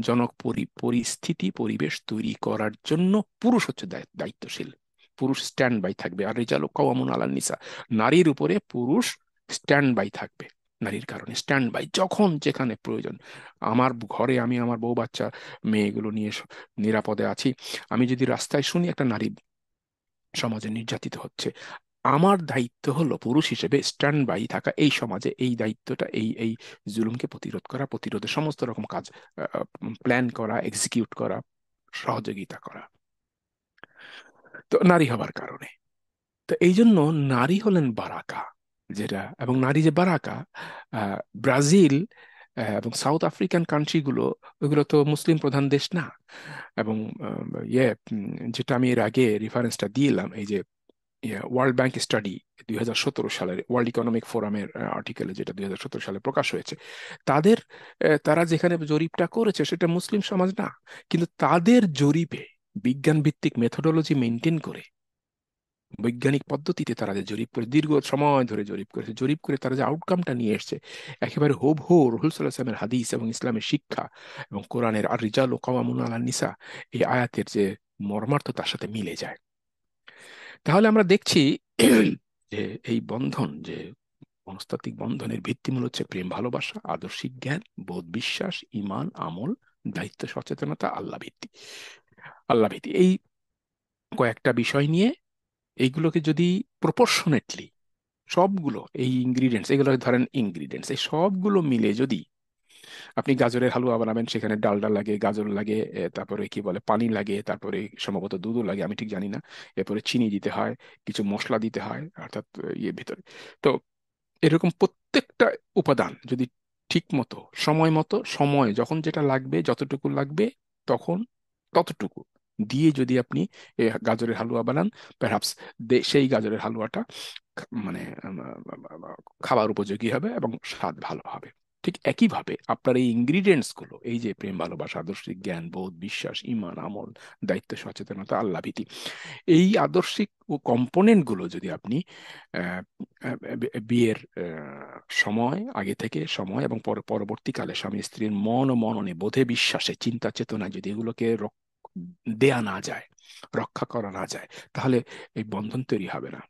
জনক পরিস্থিতি, পরিবেশ তৈরি করার জন্য পুরুষ হচ্ছে দায়িত্বশীল। পুরুষ স্ট্যান্ড বাই থাকবে। আর রিজালু কাওয়ামুন আলান নিসা, নারীর উপরে পুরুষ স্ট্যান্ড বাই থাকবে, নারীর কারণে স্ট্যান্ড বাই, যখন যেখানে প্রয়োজন। আমার ঘরে আমি আমার বউ বাচ্চা মেয়েগুলো নিয়ে নিরাপদে আছি, আমি যদি রাস্তায় শুনি একটা নারী সমাজে নির্যাতিত হচ্ছে, আমার দায়িত্ব হলো পুরুষ হিসেবে স্ট্যান্ড বাই থাকা, এই সমাজে এই দায়িত্বটা, এই জুলুমকে প্রতিরোধ করা, প্রতিরোধে সমস্ত রকম কাজ প্ল্যান করা, এক্সিকিউট করা, সহযোগিতা করা, তো নারী হবার কারণে। তো এই জন্য নারী হলেন বারাকা, যেটা, এবং নারী যে বারাকা, ব্রাজিল এবং সাউথ আফ্রিকান কান্ট্রিগুলো, ওইগুলো তো মুসলিম প্রধান দেশ না। এবং যেটা আমি এর আগে রেফারেন্সটা দিলাম, এই যে ওয়ার্ল্ড ব্যাংক স্টাডি 2017 সালের, ওয়ার্ল্ড ইকোনমিক ফোরামের আর্টিকেলে, যেটা 2017 সালে প্রকাশ হয়েছে, তাদের তারা যেখানে জরিপটা করেছে সেটা মুসলিম সমাজ না, কিন্তু তাদের জরিপে বিজ্ঞান ভিত্তিক মেথোডোলজি মেনটেন করে, বৈজ্ঞানিক পদ্ধতিতে তারা যে জরিপ করে, দীর্ঘ সময় ধরে জরিপ করেছে, জরিপ করে তারা যে আউটকামটা নিয়ে এসেছে, একেবারে হুবহু রাসূল সাল্লাল্লাহু আলাইহি ওয়াসাল্লামের হাদিস এবং ইসলামের শিক্ষা এবং কোরআনের আর রিজালু কাওয়ামুন আলান নিসা, এই আয়াতের যে মর্মার্থ তার সাথে মিলে যায়। তাহলে আমরা দেখছি যে এই বন্ধন, যে মনস্তাত্ত্বিক বন্ধনের ভিত্তিমূল হচ্ছে প্রেম, ভালোবাসা, আদর্শিক জ্ঞান, বোধ, বিশ্বাস, ইমান, আমল, দায়িত্ব, সচেতনতা, আল্লাহ ভীতি, এই কয়েকটা বিষয় নিয়ে, এইগুলোকে যদি প্রপোর্শনেটলি, সবগুলো এই ইনগ্রিডিয়েন্টস, এগুলো ধরেন ইনগ্রিডিয়েন্টস, এই সবগুলো মিলে যদি আপনি গাজরের হালুয়া বানাবেন, সেখানে ডালডা লাগে, গাজর লাগে, তারপরে কি বলে পানি লাগে, তারপরে সম্ভবত দুধও লাগে, আমি ঠিক জানি না। এরপরে চিনি দিতে হয়, কিছু মশলা দিতে হয়, অর্থাৎ ইয়ে ভিতরে। তো এরকম প্রত্যেকটা উপাদান যদি ঠিক মতো সময় যখন যেটা লাগবে, যতটুকু লাগবে তখন ততটুকু দিয়ে যদি আপনি গাজরের হালুয়া বানান, পারহাপস সেই গাজরের হালুয়াটা মানে খাবার উপযোগী হবে এবং স্বাদ ভালো হবে। ঠিক একইভাবে আপনার এই ইনগ্রিডিয়েন্টস গুলো, এই যে প্রেম, ভালোবাসা, আদর্শিক জ্ঞান, বোধ, বিশ্বাস, ঈমান, আমল, দায়িত্ব, সচেতনতা, আল্লাহ ভীতি, এই আদর্শিক ও কম্পোনেন্ট গুলো যদি আপনি আহ, বিয়ের সময়, আগে থেকে সময় এবং পরবর্তীকালে স্বামী স্ত্রীর মন ও মননে, বোধে, বিশ্বাসে, চিন্তা চেতনায় যদি এগুলোকে দেয়া না যায়, রক্ষা করা না যায়, তাহলে এই বন্ধন তৈরি হবে না।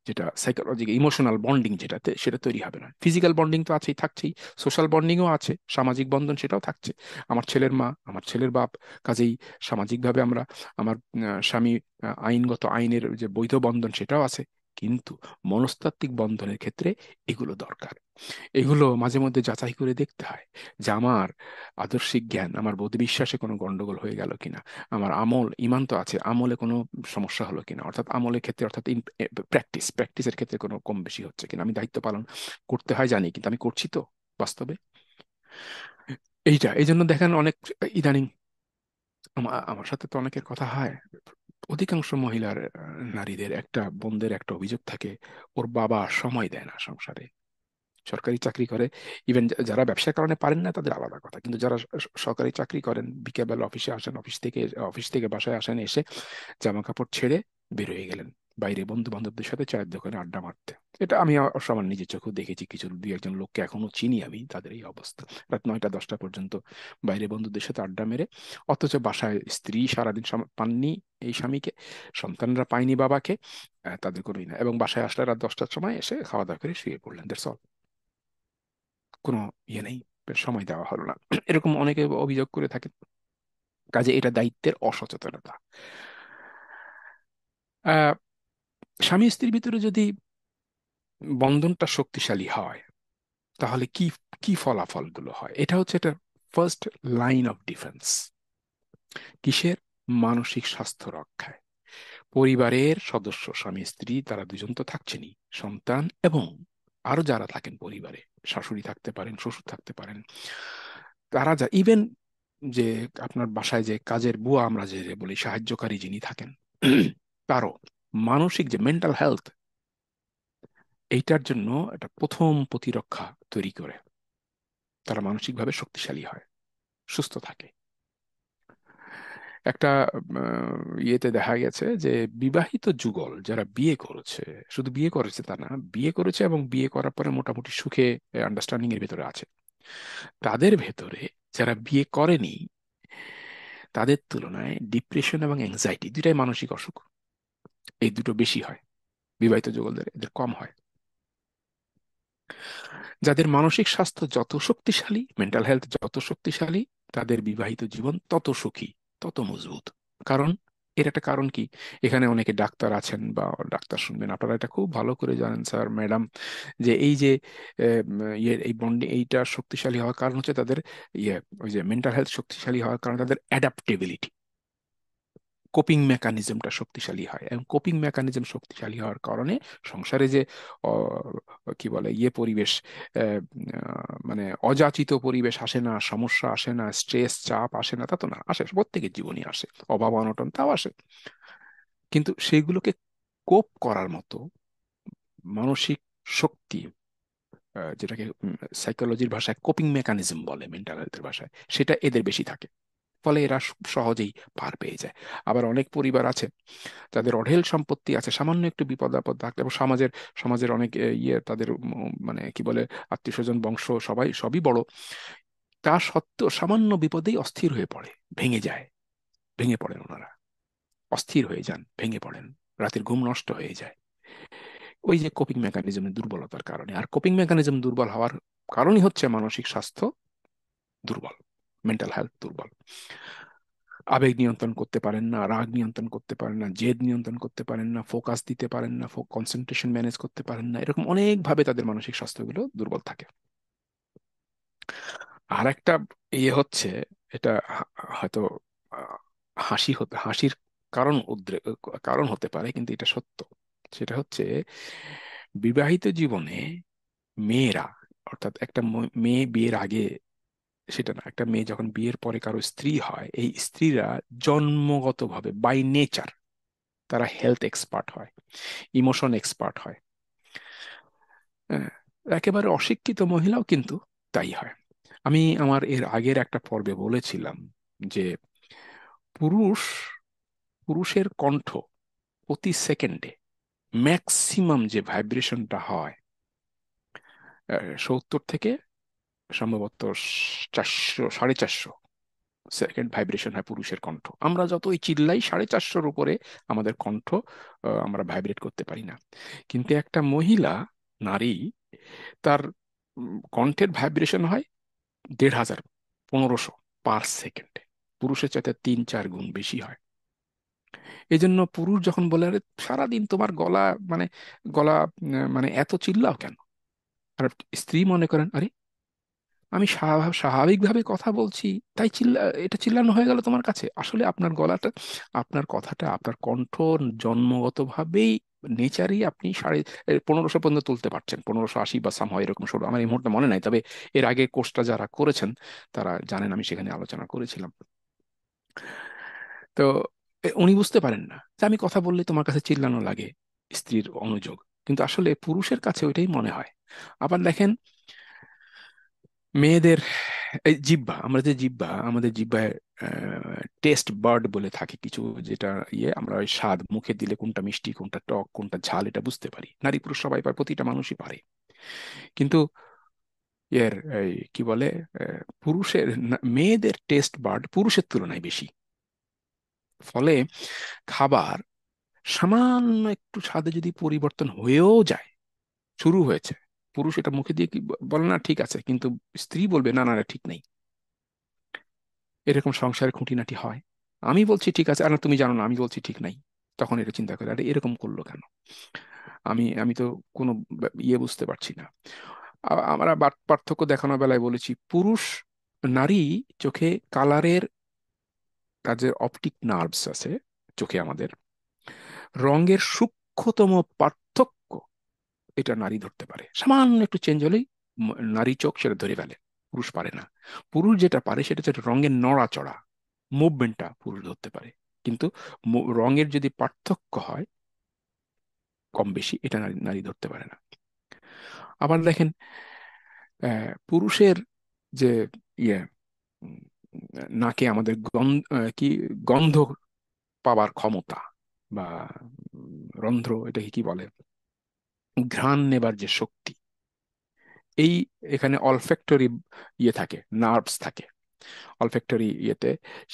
যেটা সাইকোলজিক্যাল ইমোশনাল বন্ডিং, যেটাতে সেটা তৈরি হবে না। ফিজিক্যাল বন্ডিং তো আছেই, থাকছেই, সোশ্যাল বন্ডিংও আছে, সামাজিক বন্ধন সেটাও থাকছে। আমার ছেলের মা, আমার ছেলের বাপ, কাজেই সামাজিকভাবে আমরা, আমার স্বামী, আইনগত আইনের যে বৈধ বন্ধন সেটাও আছে। কিন্তু মনস্তাত্ত্বিক বন্ধনের ক্ষেত্রে এগুলো দরকার। এগুলো মাঝে মধ্যে যাচাই করে দেখতে হয় যে আমার আদর্শিক জ্ঞান, আমার বোধ বিশ্বাসে কোনো গন্ডগোল হয়ে গেল কিনা, আমার আমল, ইমান তো আছে, আমলে কোনো সমস্যা হলো কিনা, অর্থাৎ আমলের ক্ষেত্রে, অর্থাৎ প্র্যাকটিসের ক্ষেত্রে কোনো কম বেশি হচ্ছে কিনা। আমি দায়িত্ব পালন করতে হয় জানি, কিন্তু আমি করছি তো বাস্তবে। এই জন্য দেখেন অনেক ইদানিং আমার সাথে তো অনেকের কথা হয়, অধিকাংশ মহিলার, নারীদের একটা, বোনদের একটা অভিযোগ থাকে, ওর বাবা সময় দেয় না সংসারে। সরকারি চাকরি করে, ইভেন যারা ব্যবসার কারণে পারেন না তাদের আলাদা কথা, কিন্তু যারা সরকারি চাকরি করেন, বিকেলবেলা অফিসে আসেন, অফিস থেকে বাসায় আসেন, এসে জামা কাপড় ছেড়ে বের হয়ে গেলেন বাইরে বন্ধু বান্ধবদের সাথে চায়ের দোকানে আড্ডা মারতে। এটা আমি অবশ্য আমার নিজের চোখেও দেখেছি, কিছু দুই একজন লোককে এখনো চিনি আমি, তাদের এই অবস্থা, রাত 9টা 10টা পর্যন্ত বাইরে বন্ধুদের সাথে আড্ডা মেরে, অথচ বাসায় স্ত্রী সারাদিন পাননি এই স্বামীকে, সন্তানরা পায়নি বাবাকে, তাদের কোনোই না, এবং বাসায় আসলে রাত 10টার সময় এসে খাওয়া দাওয়া করে শুয়ে পড়লেন, দ্যাটস অল। কোনো ইয়ে নেই, সময় দেওয়া হলো না। এরকম অনেকে অভিযোগ করে থাকে। কাজে এটা দায়িত্বের অসচেতনতা। আহ স্বামী স্ত্রীর ভিতরে যদি বন্ধনটা শক্তিশালী হয়, তাহলে কি কি ফলাফলগুলো হয়, এটা হচ্ছে এটা ফার্স্ট লাইন অফ ডিফেন্স। কিসের? মানসিক স্বাস্থ্য রক্ষায়। পরিবারের সদস্য, স্বামী স্ত্রী, তারা দুজন তো থাকছেনই, সন্তান এবং আরো যারা থাকেন পরিবারে, শাশুড়ি থাকতে পারেন, শ্বশুর থাকতে পারেন, তারা যা, ইভেন যে আপনার বাসায় যে কাজের বুয়া আমরা যে যে বলি, সাহায্যকারী যিনি থাকেন, তারও মানসিক যে মেন্টাল হেলথ, এইটার জন্য একটা প্রথম প্রতিরক্ষা তৈরি করে। তারা মানসিকভাবে শক্তিশালী হয়, সুস্থ থাকে। একটা ইয়েতে দেখা গেছে যে বিবাহিত যুগল যারা বিয়ে করেছে, শুধু বিয়ে করেছে তা না, বিয়ে করেছে এবং বিয়ে করার পরে মোটামুটি সুখে, আন্ডারস্ট্যান্ডিং এর ভেতরে আছে, তাদের ভেতরে যারা বিয়ে করেনি, তাদের তুলনায় ডিপ্রেশন এবং অ্যাংজাইটি, দুটাই মানসিক অসুখ, এই দুটো বেশি হয় বিবাহিত যুগলদের, এদের কম হয়। যাদের মানসিক স্বাস্থ্য যত শক্তিশালী, মেন্টাল হেলথ যত শক্তিশালী, তাদের বিবাহিত জীবন তত সুখী, তত মজবুত। কারণ, এর একটা কারণ কি? এখানে অনেকে ডাক্তার আছেন বা ডাক্তার শুনবেন, আপনারা এটা খুব ভালো করে জানেন স্যার, ম্যাডাম, যে এই যে এই বন্ডিং এইটা শক্তিশালী হওয়ার কারণ হচ্ছে তাদের ইয়ে, ওই যে মেন্টাল হেলথ শক্তিশালী হওয়ার কারণ তাদের অ্যাডাপ্টেবিলিটি, কোপিং মেকানিজমটা শক্তিশালী হয়, এবং কোপিং মেকানিজম শক্তিশালী হওয়ার কারণে সংসারে যে কি বলে ইয়ে পরিবেশ, মানে অযাচিত পরিবেশ আসে না, সমস্যা আসে না, স্ট্রেস চাপ আসে না, তা তো না, আসে, প্রত্যেকের জীবনে আসে, অভাব অনটন তাও আসে, কিন্তু সেগুলোকে কোপ করার মতো মানসিক শক্তি, যেটাকে সাইকোলজির ভাষায় কোপিং মেকানিজম বলে, মেন্টাল হেলথের ভাষায়, সেটা এদের বেশি থাকে। ফলে এরা সহজেই পার পেয়ে যায়। আবার অনেক পরিবার আছে যাদের অঢেল সম্পত্তি আছে, সামান্য একটু বিপদ আপদ থাকলে, এবং সমাজের অনেক ইয়ে তাদের মানে কি বলে, আত্মীয় স্বজন, বংশ, সবই বড়, তা সত্ত্বেও সামান্য বিপদেই অস্থির হয়ে পড়ে, ভেঙে যায়, ভেঙে পড়েন ওনারা, অস্থির হয়ে যান, ভেঙে পড়েন, রাতের ঘুম নষ্ট হয়ে যায়, ওই যে কোপিং মেকানিজমের দুর্বলতার কারণে। আর কোপিং মেকানিজম দুর্বল হওয়ার কারণই হচ্ছে মানসিক স্বাস্থ্য দুর্বল, মেন্টাল হেলথ দুর্বল। আবেগ নিয়ন্ত্রণ করতে পারেন না, রাগ নিয়ন্ত্রণ করতে পারেন না, জেদ নিয়ন্ত্রণ করতে পারেন না, ফোকাস দিতে পারেন না, কনসেন্ট্রেশন ম্যানেজ করতে পারেন না, এরকম অনেকভাবে তাদের মানসিক স্বাস্থ্যগুলো দুর্বল থাকে। আর একটা ইয়ে হচ্ছে, এটা হয়তো আহ, হাসির কারণ উদ্রেক, কারণ হতে পারে, কিন্তু এটা সত্য। সেটা হচ্ছে বিবাহিত জীবনে মেয়েরা, অর্থাৎ একটা মেয়ে বিয়ের আগে সেটা না, একটা মেয়ে যখন বিয়ের পরে কারো স্ত্রী হয়, এই স্ত্রীরা জন্মগতভাবে বাই নেচার তারা হেলথ এক্সপার্ট হয়, ইমোশন এক্সপার্ট হয়। হ্যাঁ, একেবারে অশিক্ষিত মহিলাও কিন্তু তাই হয়। আমি আমার এর আগের একটা পর্বে বলেছিলাম যে পুরুষ পুরুষের কণ্ঠ প্রতি সেকেন্ডে ম্যাক্সিমাম যে ভাইব্রেশনটা হয় 70 থেকে সম্ভবত 400, 450 সেকেন্ড ভাইব্রেশন হয় পুরুষের কণ্ঠ। আমরা যতই চিল্লাই 450-র উপরে আমাদের কণ্ঠ আমরা ভাইব্রেট করতে পারি না। কিন্তু একটা মহিলা, নারী, তার কণ্ঠের ভাইব্রেশন হয় 1,500, 1,500 পার সেকেন্ডে। পুরুষের চাইতে 3-4 গুণ বেশি হয়। এই জন্য পুরুষ যখন বলে, আরে সারাদিন তোমার গলা, মানে গলা মানে এত চিল্লাও কেন? আর স্ত্রী মনে করেন, আরে আমি স্বাভাবিকভাবে কথা বলছি, তাই এটা চিল্লানো হয়ে গেল তোমার কাছে। আসলে আপনার গলাটা, আপনার কথাটা, আপনার কণ্ঠ জন্মগতভাবেই, নেচারই আপনি 1500 পর্যন্ত তুলতে পারছেন, 1580 বা সাম হয় এরকম, 16 আমার এই মুহূর্তে মনে নাই, তবে এর আগে কোর্সটা যারা করেছেন তারা জানেন আমি সেখানে আলোচনা করেছিলাম। তো উনি বুঝতে পারেন না যে আমি কথা বললে তোমার কাছে চিল্লানো লাগে, স্ত্রীর অনুযোগ। কিন্তু আসলে পুরুষের কাছে ওইটাই মনে হয়। আবার দেখেন মেয়েদের এই জিহ্বা, আমরা যে জিহ্বা, আমাদের জিহ্বায় টেস্ট বার্ড বলে থাকে কিছু, যেটা আমরা ওই স্বাদ মুখে দিলে কোনটা মিষ্টি, কোনটা টক, কোনটা ঝাল, এটা বুঝতে পারি। নারী পুরুষ সবাই পারে, প্রতিটা মানুষই পারে। কিন্তু এই কি বলে, মেয়েদের টেস্ট বার্ড পুরুষের তুলনায় বেশি। ফলে খাবার সামান্য একটু স্বাদে যদি পরিবর্তন হয়েও যায়, শুরু হয়েছে, পুরুষ এটা মুখে দিয়ে কি বলে না ঠিক আছে, কিন্তু স্ত্রী বলবে না না এটা ঠিক নেই। এরকম সংসারে খুঁটিনাটি হয়। আমি বলছি ঠিক আছে, আর না তুমি জানো না, আমি বলছি ঠিক নাই। তখন এটা চিন্তা করে, আরে এরকম করলো কেন? আমি আমি তো কোনো বুঝতে পারছি না। আমরা পার্থক্য দেখানোর বেলায় বলেছি, পুরুষ, নারী চোখে কালারের কাজে অপটিক নার্ভস আছে, চোখে আমাদের রঙের সূক্ষ্মতম পার্থক্য এটা নারী ধরতে পারে। সামান্য একটু চেঞ্জ হলেই নারী চোখ সেটা ধরে ফেলে, পুরুষ পারে না। পুরুষ যেটা পারে সেটা হচ্ছে রঙের নড়াচড়া, মুভমেন্টটা পুরুষ ধরতে পারে। কিন্তু রঙের যদি পার্থক্য হয় কম বেশি, এটা নারী নারী ধরতে পারে না। আবার দেখেন পুরুষের যে ইয়ে উম, নাকে আমাদের কি গন্ধ পাওয়ার ক্ষমতা, বা রন্ধ্র, এটাকে কি বলে, ঘ্রাণ নেবার যে শক্তি, এই এখানে অলফ্যাক্টরি থাকে, নার্ভস থাকে অলফ্যাক্টরি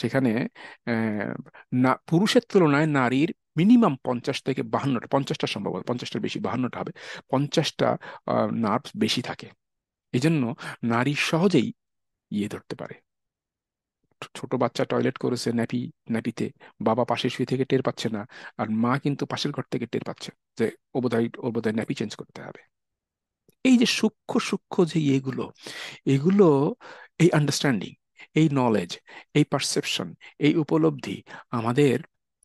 সেখানে না পুরুষের তুলনায় নারীর মিনিমাম 50 থেকে 52টা, 50টা সম্ভবত, 50টার বেশি, 52টা হবে, 50টা নার্ভস বেশি থাকে। এই জন্য নারী সহজেই ধরতে পারে। ছোট বাচ্চা টয়লেট করেছে ন্যাপিতে, বাবা পাশে শুয়ে থেকে টের পাচ্ছে না, আর মা কিন্তু পাশের ঘর থেকে টের পাচ্ছে যে ও বোধহয় ন্যাপি চেঞ্জ করতে হবে। এই যে সূক্ষ্ম সূক্ষ্ম যে এগুলো, এই আন্ডারস্ট্যান্ডিং, এই নলেজ, এই পারসেপশন, এই উপলব্ধি আমাদের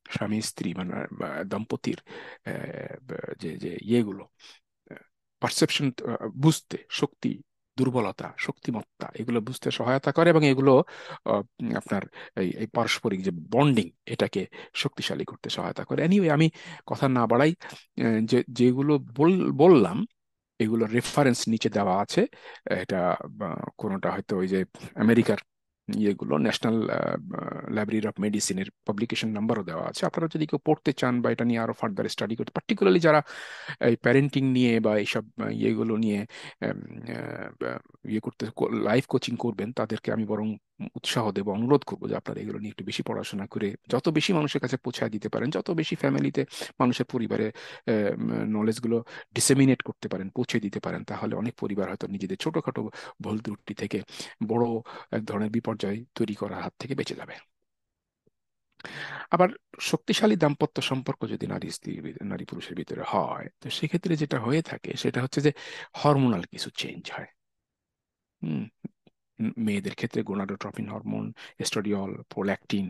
স্বামী স্ত্রী মানে দম্পতির যে যে পারসেপশন, বুঝতে, শক্তি, দুর্বলতা, শক্তিমত্তা, এগুলো বুঝতে সহায়তা করে, এবং এগুলো আপনার এই পারস্পরিক যে বন্ডিং, এটাকে শক্তিশালী করতে সহায়তা করে। এনিওয়ে, আমি কথা না বাড়াই, যেগুলো বললাম এগুলো রেফারেন্স নিচে দেওয়া আছে। এটা কোনোটা হয়তো ওই যে আমেরিকার ন্যাশনাল লাইব্রেরি অফ মেডিসিনের পাবলিকেশন নাম্বারও দেওয়া আছে। আপনারা যদি কেউ পড়তে চান বা এটা নিয়ে আরো ফার্দার স্টাডি করতে, পার্টিকুলারলি যারা এই প্যারেন্টিং নিয়ে বা এইসব ইয়েগুলো নিয়ে উম, করতে, লাইফ কোচিং করবেন, তাদেরকে আমি বরং উৎসাহ দেব, অনুরোধ করবো যে আপনারা এগুলো নিয়ে একটু বেশি পড়াশোনা করে যত বেশি মানুষের কাছে পৌঁছায় দিতে পারেন, যত বেশি ফ্যামিলিতে, মানুষের পরিবারে নলেজগুলো ডিসেমিনেট করতে পারেন, পৌঁছে দিতে পারেন, তাহলে অনেক পরিবার হয়তো নিজেদের ছোটখাটো ভুল ত্রুটি থেকে বড় এক ধরনের বিপর্যয় তৈরি করার হাত থেকে বেঁচে যাবে। আবার শক্তিশালী দাম্পত্য সম্পর্ক যদি নারী পুরুষের ভিতরে হয়, তো সেক্ষেত্রে যেটা হয়ে থাকে সেটা হচ্ছে যে হরমোনাল কিছু চেঞ্জ হয়। হুম। মেয়েদের ক্ষেত্রে gonadotropin hormone, estradiol, prolactin.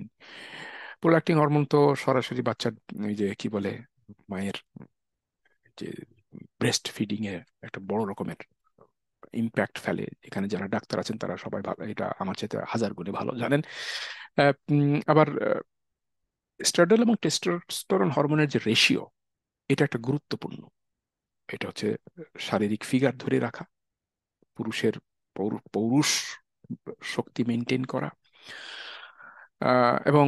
Prolactin hormone তো সরাসরি বাচ্চার ওই যে কি বলে, মায়ের যে ব্রেস্ট ফিডিং এ একটা বড় রকমের ইম্প্যাক্ট ফেলে। এখানে যারা ডাক্তার আছেন তারা সবাই ভালো, এটা আমার চাইতে হাজার গুণে ভালো জানেন। আবার স্ট্রাডল এবং টেস্টোস্টেরন হরমোনের যে রেশিও, এটা একটা গুরুত্বপূর্ণ। এটা হচ্ছে শারীরিক ফিগার ধরে রাখা, পুরুষের পৌরুষ শক্তি মেনটেন করা, এবং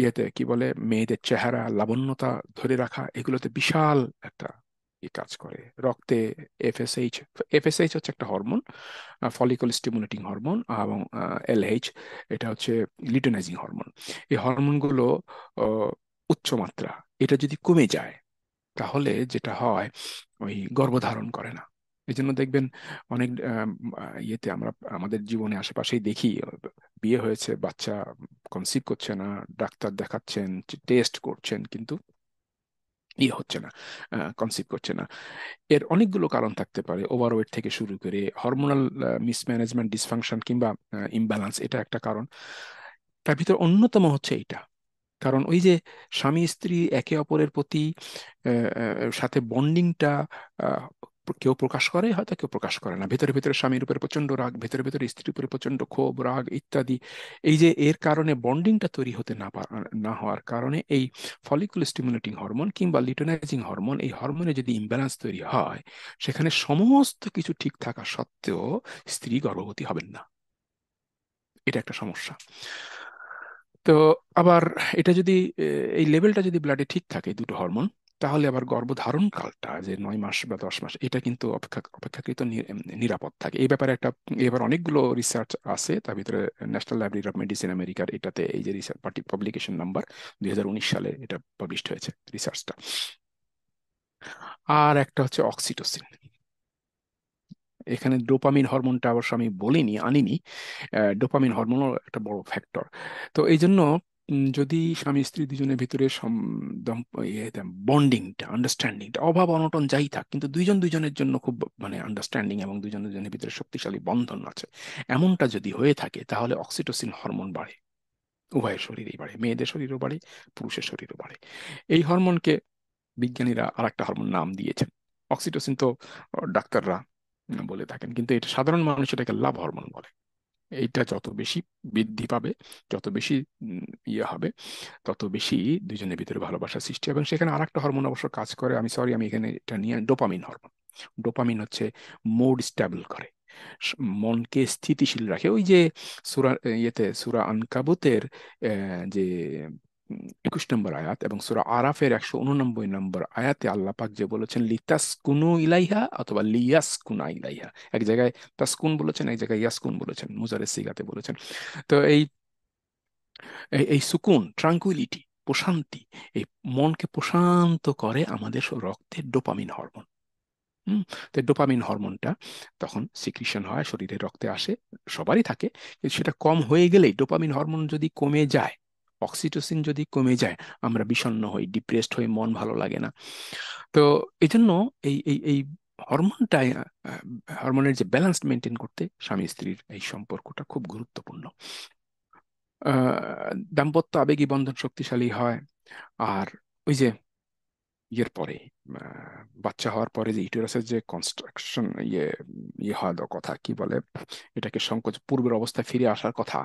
ইয়েতে কি বলে, মেয়েদের চেহারা লাবণ্যতা ধরে রাখা, এগুলোতে বিশাল একটা কাজ করে। রক্তে এফএসএইচ, এফএসএইচ হচ্ছে একটা হরমোন, ফলিকল স্টিমুলেটিং হরমোন, এবং এলএইচ এটা হচ্ছে লিউটেনাইজিং হরমোন। এই হরমোনগুলো আহ, উচ্চ মাত্রা, এটা যদি কমে যায় তাহলে যেটা হয়, ওই গর্ভধারণ করে না। এই জন্য দেখবেন অনেক ইয়েতে আমরা আমাদের জীবনে আশেপাশেই দেখি, বিয়ে হয়েছে, বাচ্চা কনসিভ করছে না, ডাক্তার দেখাচ্ছেন, টেস্ট করছেন, কিন্তু ইয়ে হচ্ছে না, কনসিভ করছে না। এর অনেকগুলো কারণ থাকতে পারে, ওভারওয়েট থেকে শুরু করে হরমোনাল মিসম্যানেজমেন্ট, ডিসফাংশন কিংবা ইমব্যালেন্স, এটা একটা কারণ। তার ভিতর অন্যতম হচ্ছে এটা। কারণ ওই যে স্বামী স্ত্রী একে অপরের প্রতি সাথে বন্ডিংটা কেউ প্রকাশ করে, হয়তো কেউ প্রকাশ করে না। ভেতরে ভেতরে স্বামীর উপরে প্রচন্ড রাগ, ভেতরে ভেতরে স্ত্রীর উপরে প্রচন্ড ক্ষোভ, রাগ ইত্যাদি। এই যে এর কারণে বন্ডিংটা তৈরি হতে না হওয়ার কারণে এই ফলিকুল স্টিমুলেটিং হরমোন কিংবা লিউটেনাইজিং হরমোন, এই হরমোনে যদি ইমব্যালেন্স তৈরি হয়, সেখানে সমস্ত কিছু ঠিক থাকা সত্ত্বেও স্ত্রী গর্ভবতী হবেন না। এটা একটা সমস্যা। তো আবার এটা যদি এই লেভেলটা যদি ব্লাডে ঠিক থাকে, এই দুটো হরমোন, তাহলে আবার গর্ভধারণ কালটা যে 9 মাস বা 10 মাস, এটা কিন্তু অপেক্ষাকৃত নিরাপদ থাকে। এই ব্যাপারে একটা, এবার অনেকগুলো রিসার্চ আছে, তার ভিতরে ন্যাশনাল লাইব্রেরি অফ মেডিসিন আমেরিকার, এটাতে এই যে রিসার্চ পাবলিকেশন নাম্বার 2019 সালে এটা পাবলিশড হয়েছে রিসার্চটা। আর একটা হচ্ছে অক্সিটোসিন। এখানে ডোপামিন হরমোনটা অবশ্য আমি বলিনি, আনিনি। ডোপামিন হরমোনও একটা বড় ফ্যাক্টর। তো এই জন্য যদি স্বামী স্ত্রী দুজনের ভিতরে বন্ডিংটা, আন্ডারস্ট্যান্ডিংটা, অভাব অনটন যাই থাক, কিন্তু দুইজন দুইজনের জন্য খুব মানে আন্ডারস্ট্যান্ডিং এবং দুইজন দুজনের ভিতরে শক্তিশালী বন্ধন আছে, এমনটা যদি হয়ে থাকে, তাহলে অক্সিটোসিন হরমোন বাড়ে। উভয়ের শরীরেই বাড়ে, মেয়েদের শরীরও বাড়ে, পুরুষের শরীরও বাড়ে। এই হরমোনকে বিজ্ঞানীরা আর একটা হরমোন নাম দিয়েছেন। অক্সিটোসিন তো ডাক্তাররা বলে থাকেন, কিন্তু এটা সাধারণ মানুষ এটাকে লাভ হরমোন বলে। এইটা যত বেশি বৃদ্ধি পাবে, যত বেশি ইয়ে হবে, তত বেশি দুজনের ভিতরে ভালোবাসা সৃষ্টি হবে। এবং সেখানে আরেকটা হরমোন অবশ্য কাজ করে, আমি সরি আমি এখানে এটা নিয়ে, ডোপামিন হরমোন। ডোপামিন হচ্ছে মুড স্টেবল করে, মনকে স্থিতিশীল রাখে। ওই যে সূরা সূরা আনকাবুতের যে 21 নম্বর আয়াত এবং সূরা আরাফের 189 নম্বর আয়াতে আল্লাহ পাক যে বলেছেন, লিতাসকুনু ইলাইহা অথবা লিয়াসকুনা ইলাইহা, এক জায়গায় তাসকুন বলেছেন, এক জায়গায় ইয়াসকুন বলেছেন, মুজারের সিগাতে বলেছেন। তো এই এই এই সুকুন, ট্রাঙ্কুইলিটি, প্রশান্তি, এই মনকে প্রশান্ত করে আমাদের রক্তের ডোপামিন হরমোন। হুম। তো ডোপামিন হরমোনটা তখন সিক্রিশন হয়, শরীরে রক্তে আসে, সবারই থাকে। কিন্তু সেটা কম হয়ে গেলেই, ডোপামিন হরমোন যদি কমে যায়, অক্সিটোসিন যদি কমে যায়, আমরা বিষণ্ণ হই, ডিপ্রেসড হই, মন ভালো লাগে না। তো এই জন্য এই হরমোনটা, হরমোনের যে ব্যালেন্স মেনটেন করতে স্বামী স্ত্রীর এই সম্পর্কটা খুব গুরুত্বপূর্ণ। দাম্পত্য আবেগী বন্ধন শক্তিশালী হয়। আর ওই যে ইয়ের পরে, বাচ্চা হওয়ার পরে যে ইউটেরাসের যে কনস্ট্রাকশন, ইয়ে হওয়ার কথা কি বলে, এটাকে সংকোচ, পূর্বের অবস্থায় ফিরে আসার কথা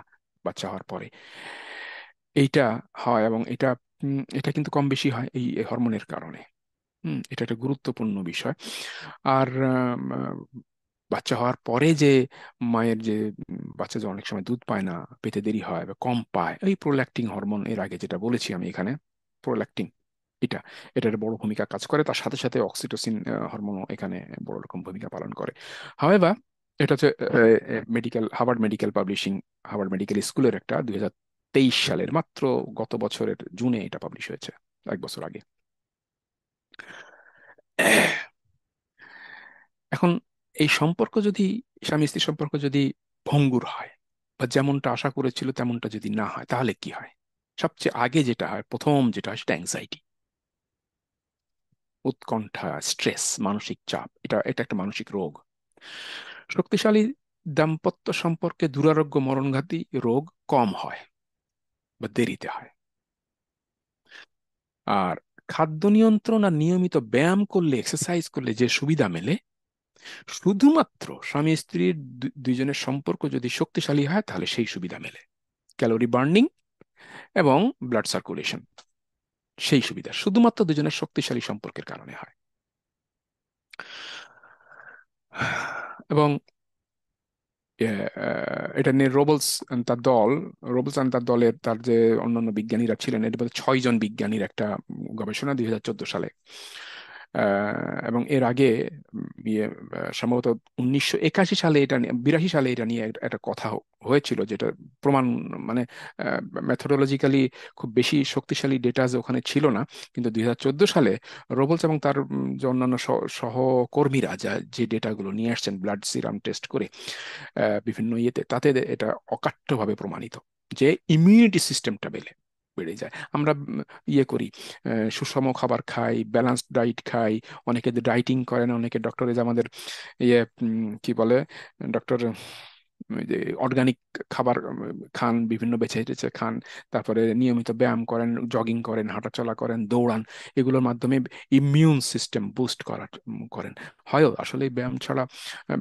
বাচ্চা হওয়ার পরে, এইটা হয়। এবং এটা কিন্তু কম বেশি হয় এই হরমোনের কারণে। এটা একটা গুরুত্বপূর্ণ বিষয়। আর বাচ্চা হওয়ার পরে যে মায়ের যে বাচ্চা যে অনেক সময় দুধ পায় না, পেতে দেরি হয় বা কম পায়, এই প্রোল্যাক্টিন হরমোন, এর আগে যেটা বলেছি আমি এখানে, প্রোল্যাক্টিন, এটা এটার বড় ভূমিকা কাজ করে। তার সাথে সাথে অক্সিটোসিন হরমোনও এখানে বড় রকম ভূমিকা পালন করে। হাওয়েভার, এটা হচ্ছে Harvard medical publishing, Harvard medical স্কুলের একটা 2023 সালের, মাত্র গত বছরের জুনে এটা পাবলিশ হয়েছে, 1 বছর আগে। এখন এই সম্পর্ক যদি, স্বামী স্ত্রী সম্পর্ক যদি ভঙ্গুর হয়, বা যেমনটা আশা করেছিল তেমনটা যদি না হয়, তাহলে কি হয়? সবচেয়ে আগে যেটা হয়, প্রথম যেটা হয় সেটা অ্যাংজাইটি, উৎকণ্ঠা, স্ট্রেস, মানসিক চাপ। এটা এটা একটা মানসিক রোগ। শক্তিশালী দাম্পত্য সম্পর্কে দুরারোগ্য মরণঘাতী রোগ কম হয় বা দেরিতে হয়। আর খাদ্য নিয়ন্ত্রণ আর নিয়মিত ব্যায়াম করলে, এক্সারসাইজ করলে যে সুবিধা মেলে, শুধুমাত্র স্বামী স্ত্রীর দুইজনের সম্পর্ক যদি শক্তিশালী হয় তাহলে সেই সুবিধা মেলে। ক্যালোরি বার্নিং এবং ব্লাড সার্কুলেশন, সেই সুবিধা শুধুমাত্র দুজনের শক্তিশালী সম্পর্কের কারণে হয়। এবং এটা নিয়ে রোবলস তার দলের তার যে অন্যান্য বিজ্ঞানীরা ছিলেন, এটা বলতে 6 জন বিজ্ঞানীর একটা গবেষণা 2014 সালে। এবং এর আগে সম্ভবত 1981 সালে, 82 সালে এটা নিয়ে একটা কথা হয়েছিল, যেটা প্রমাণ, মানে মেথোডোলজিক্যালি খুব বেশি শক্তিশালী ডেটা ওখানে ছিল না। কিন্তু 2014 সালে রোবলস এবং তার যে অন্যান্য সহকর্মীরা যে ডেটাগুলো নিয়ে আসছেন ব্লাড সিরাম টেস্ট করে বিভিন্ন ইয়েতে, তাতে এটা অকাট্যভাবে প্রমাণিত যে ইমিউনিটি সিস্টেমটা বেড়ে যায়। আমরা ইয়ে করি, সুষম খাবার খাই, ব্যালেন্সড ডাইট খাই, অনেকে ডাইটিং করেন, অনেকে ডক্টরে যে আমাদের ইয়ে কি বলে ডক্টর, যে অর্গানিক খাবার খান, বিভিন্ন বেছে টেছে খান, তারপরে নিয়মিত ব্যায়াম করেন, জগিং করেন, হাঁটাচলা করেন, দৌড়ান, এগুলোর মাধ্যমে ইমিউন সিস্টেম বুস্ট করেন। হয় আসলে ব্যায়াম ছাড়া,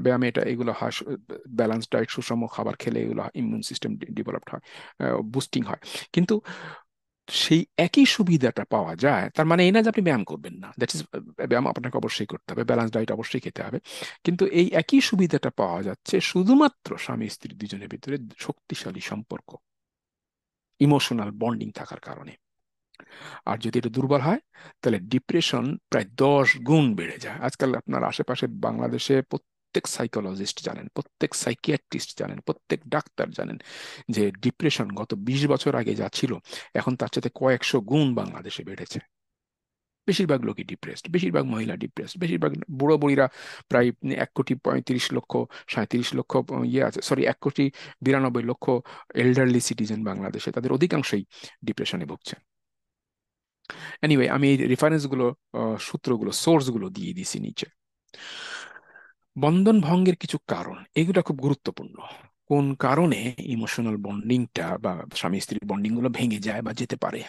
ব্যায়ামে এগুলো হয়, ব্যালেন্স ডাইট, সুষম খাবার খেলে এগুলো ইমিউন সিস্টেম ডেভেলপড হয়, বুস্টিং হয়। কিন্তু সেই একই সুবিধাটা পাওয়া যায়, তার মানে এই না যে আপনি ব্যায়াম করবেন না, দ্যাট ইজ, ব্যায়াম আপনাকে অবশ্যই করতে হবে, ব্যালেন্স ডাইট অবশ্যই খেতে হবে। কিন্তু এই একই সুবিধাটা পাওয়া যাচ্ছে শুধুমাত্র স্বামী স্ত্রী দুজনের ভিতরে শক্তিশালী সম্পর্ক, ইমোশনাল বন্ডিং থাকার কারণে। আর যদি এটা দুর্বল হয়, তাহলে ডিপ্রেশন প্রায় 10 গুণ বেড়ে যায়। আজকাল আপনার আশেপাশে বাংলাদেশে প্রত্যেক সাইকোলজিস্ট জানেন, প্রত্যেক সাইকিয়াট্রিস্ট জানেন, প্রত্যেক ডাক্তার জানেন যে ডিপ্রেশন গত 20 বছর আগে যা ছিল, এখন তার সাথে কয়েকশো গুণ বাংলাদেশে বেড়েছে। বেশিরভাগ লোকই ডিপ্রেসড, বেশিরভাগ মহিলা ডিপ্রেসড, বেশিরভাগ বুড়ো বুড়িরা, প্রায় 1,35,00,000 37 লক্ষ ইয়ে আছে, সরি, 1,92,00,000 এল্ডারলি সিটিজেন বাংলাদেশে, তাদের অধিকাংশই ডিপ্রেশনে ভুগছে। এনিওয়ে, আমি এই রেফারেন্সগুলো, সূত্রগুলো, সোর্সগুলো দিয়ে দিছি নিচে। বন্ধন ভঙ্গের কিছু কারণ, এগুলো খুব গুরুত্বপূর্ণ। কোন কারণে ইমোশনাল বন্ডিংটা বা স্বামী স্ত্রীর বন্ডিং গুলো ভেঙে যায় বা যেতে পারে?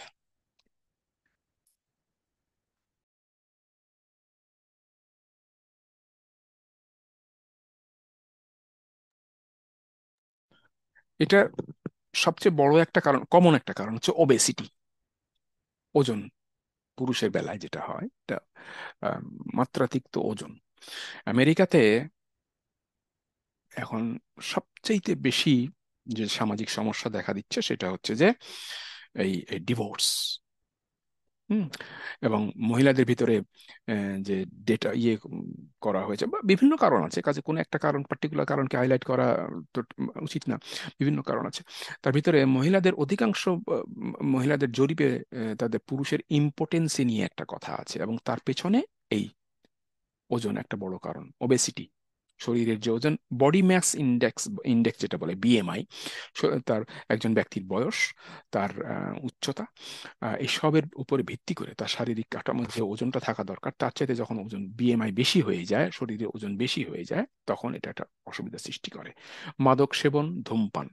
এটা সবচেয়ে বড় একটা কারণ, কমন একটা কারণ হচ্ছে ওবেসিটি, ওজন। পুরুষের বেলায় যেটা হয়, এটা আহ, মাত্রাতিরিক্ত ওজন। আমেরিকাতে এখন সবচাইতে বেশি যে সামাজিক সমস্যা দেখা দিচ্ছে সেটা হচ্ছে যে এই ডিভোর্স। হুম। এবং মহিলাদের ভিতরে যে ডেটা করা হয়েছে, বা বিভিন্ন কারণ আছে, কাজে কোনো একটা কারণ, পার্টিকুলার কারণকে হাইলাইট করা তো উচিত না, বিভিন্ন কারণ আছে। তার ভিতরে মহিলাদের অধিকাংশ, মহিলাদের জরিপে তাদের পুরুষের ইম্পোর্টেন্সি নিয়ে একটা কথা আছে, এবং তার পেছনে এই ওজন একটা বড় কারণ, ওবেসিটি। শরীরের যে ওজন, বডি ম্যাস ইন্ডেক্স, ইন্ডেক্স যেটা বলে বিএমআই, তার একজন ব্যক্তির বয়স, তার উচ্চতা, এসবের উপরে ভিত্তি করে তার শারীরিক কাঠামোর যে ওজনটা থাকা দরকার, তার চাইতে যখন ওজন বিএমআই বেশি হয়ে যায়, শরীরে ওজন বেশি হয়ে যায়, তখন এটা একটা অসুবিধা সৃষ্টি করে। মাদক সেবন, ধূমপান,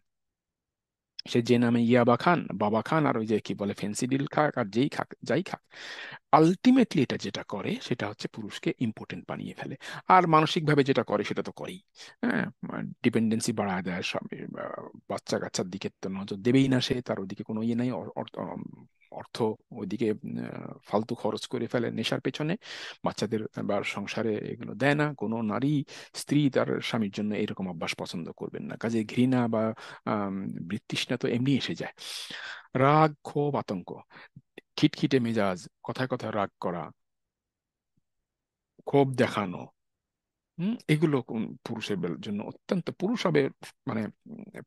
সে যে নামে ইয়াবা খান, বাবা খান, আর ওই যে কি বলে ফেন্সিডিল খাক, আর যেই খাক, যাই খাক, আলটিমেটলি এটা যেটা করে সেটা হচ্ছে পুরুষকে ইম্পোর্টেন্ট বানিয়ে ফেলে। আর মানসিকভাবে যেটা করে সেটা তো করেই, হ্যাঁ, ডিপেন্ডেন্সি বাড়ায় দেয় সব। বাচ্চা কাচ্চার দিকে তো নজর দেবেই না সে, তার ওদিকে কোনো ইয়ে নাই, অর্থ ওইদিকে ফালতু খরচ করে ফেলে নেশার পেছনে, বাচ্চাদের বা সংসারে এগুলো দেয় না। কোনো নারী, স্ত্রী তার স্বামীর জন্য এরকম অভ্যাস পছন্দ করবেন না, কাজে ঘৃণা বা আম, বিতৃষ্ণা তো এমনি এসে যায়। রাগ, ক্ষোভ, আতঙ্ক, খিটখিটে মেজাজ, কথায় কথায় রাগ করা, ক্ষোভ দেখানো, এগুলো পুরুষের জন্য অত্যন্ত, পুরুষ হবে, মানে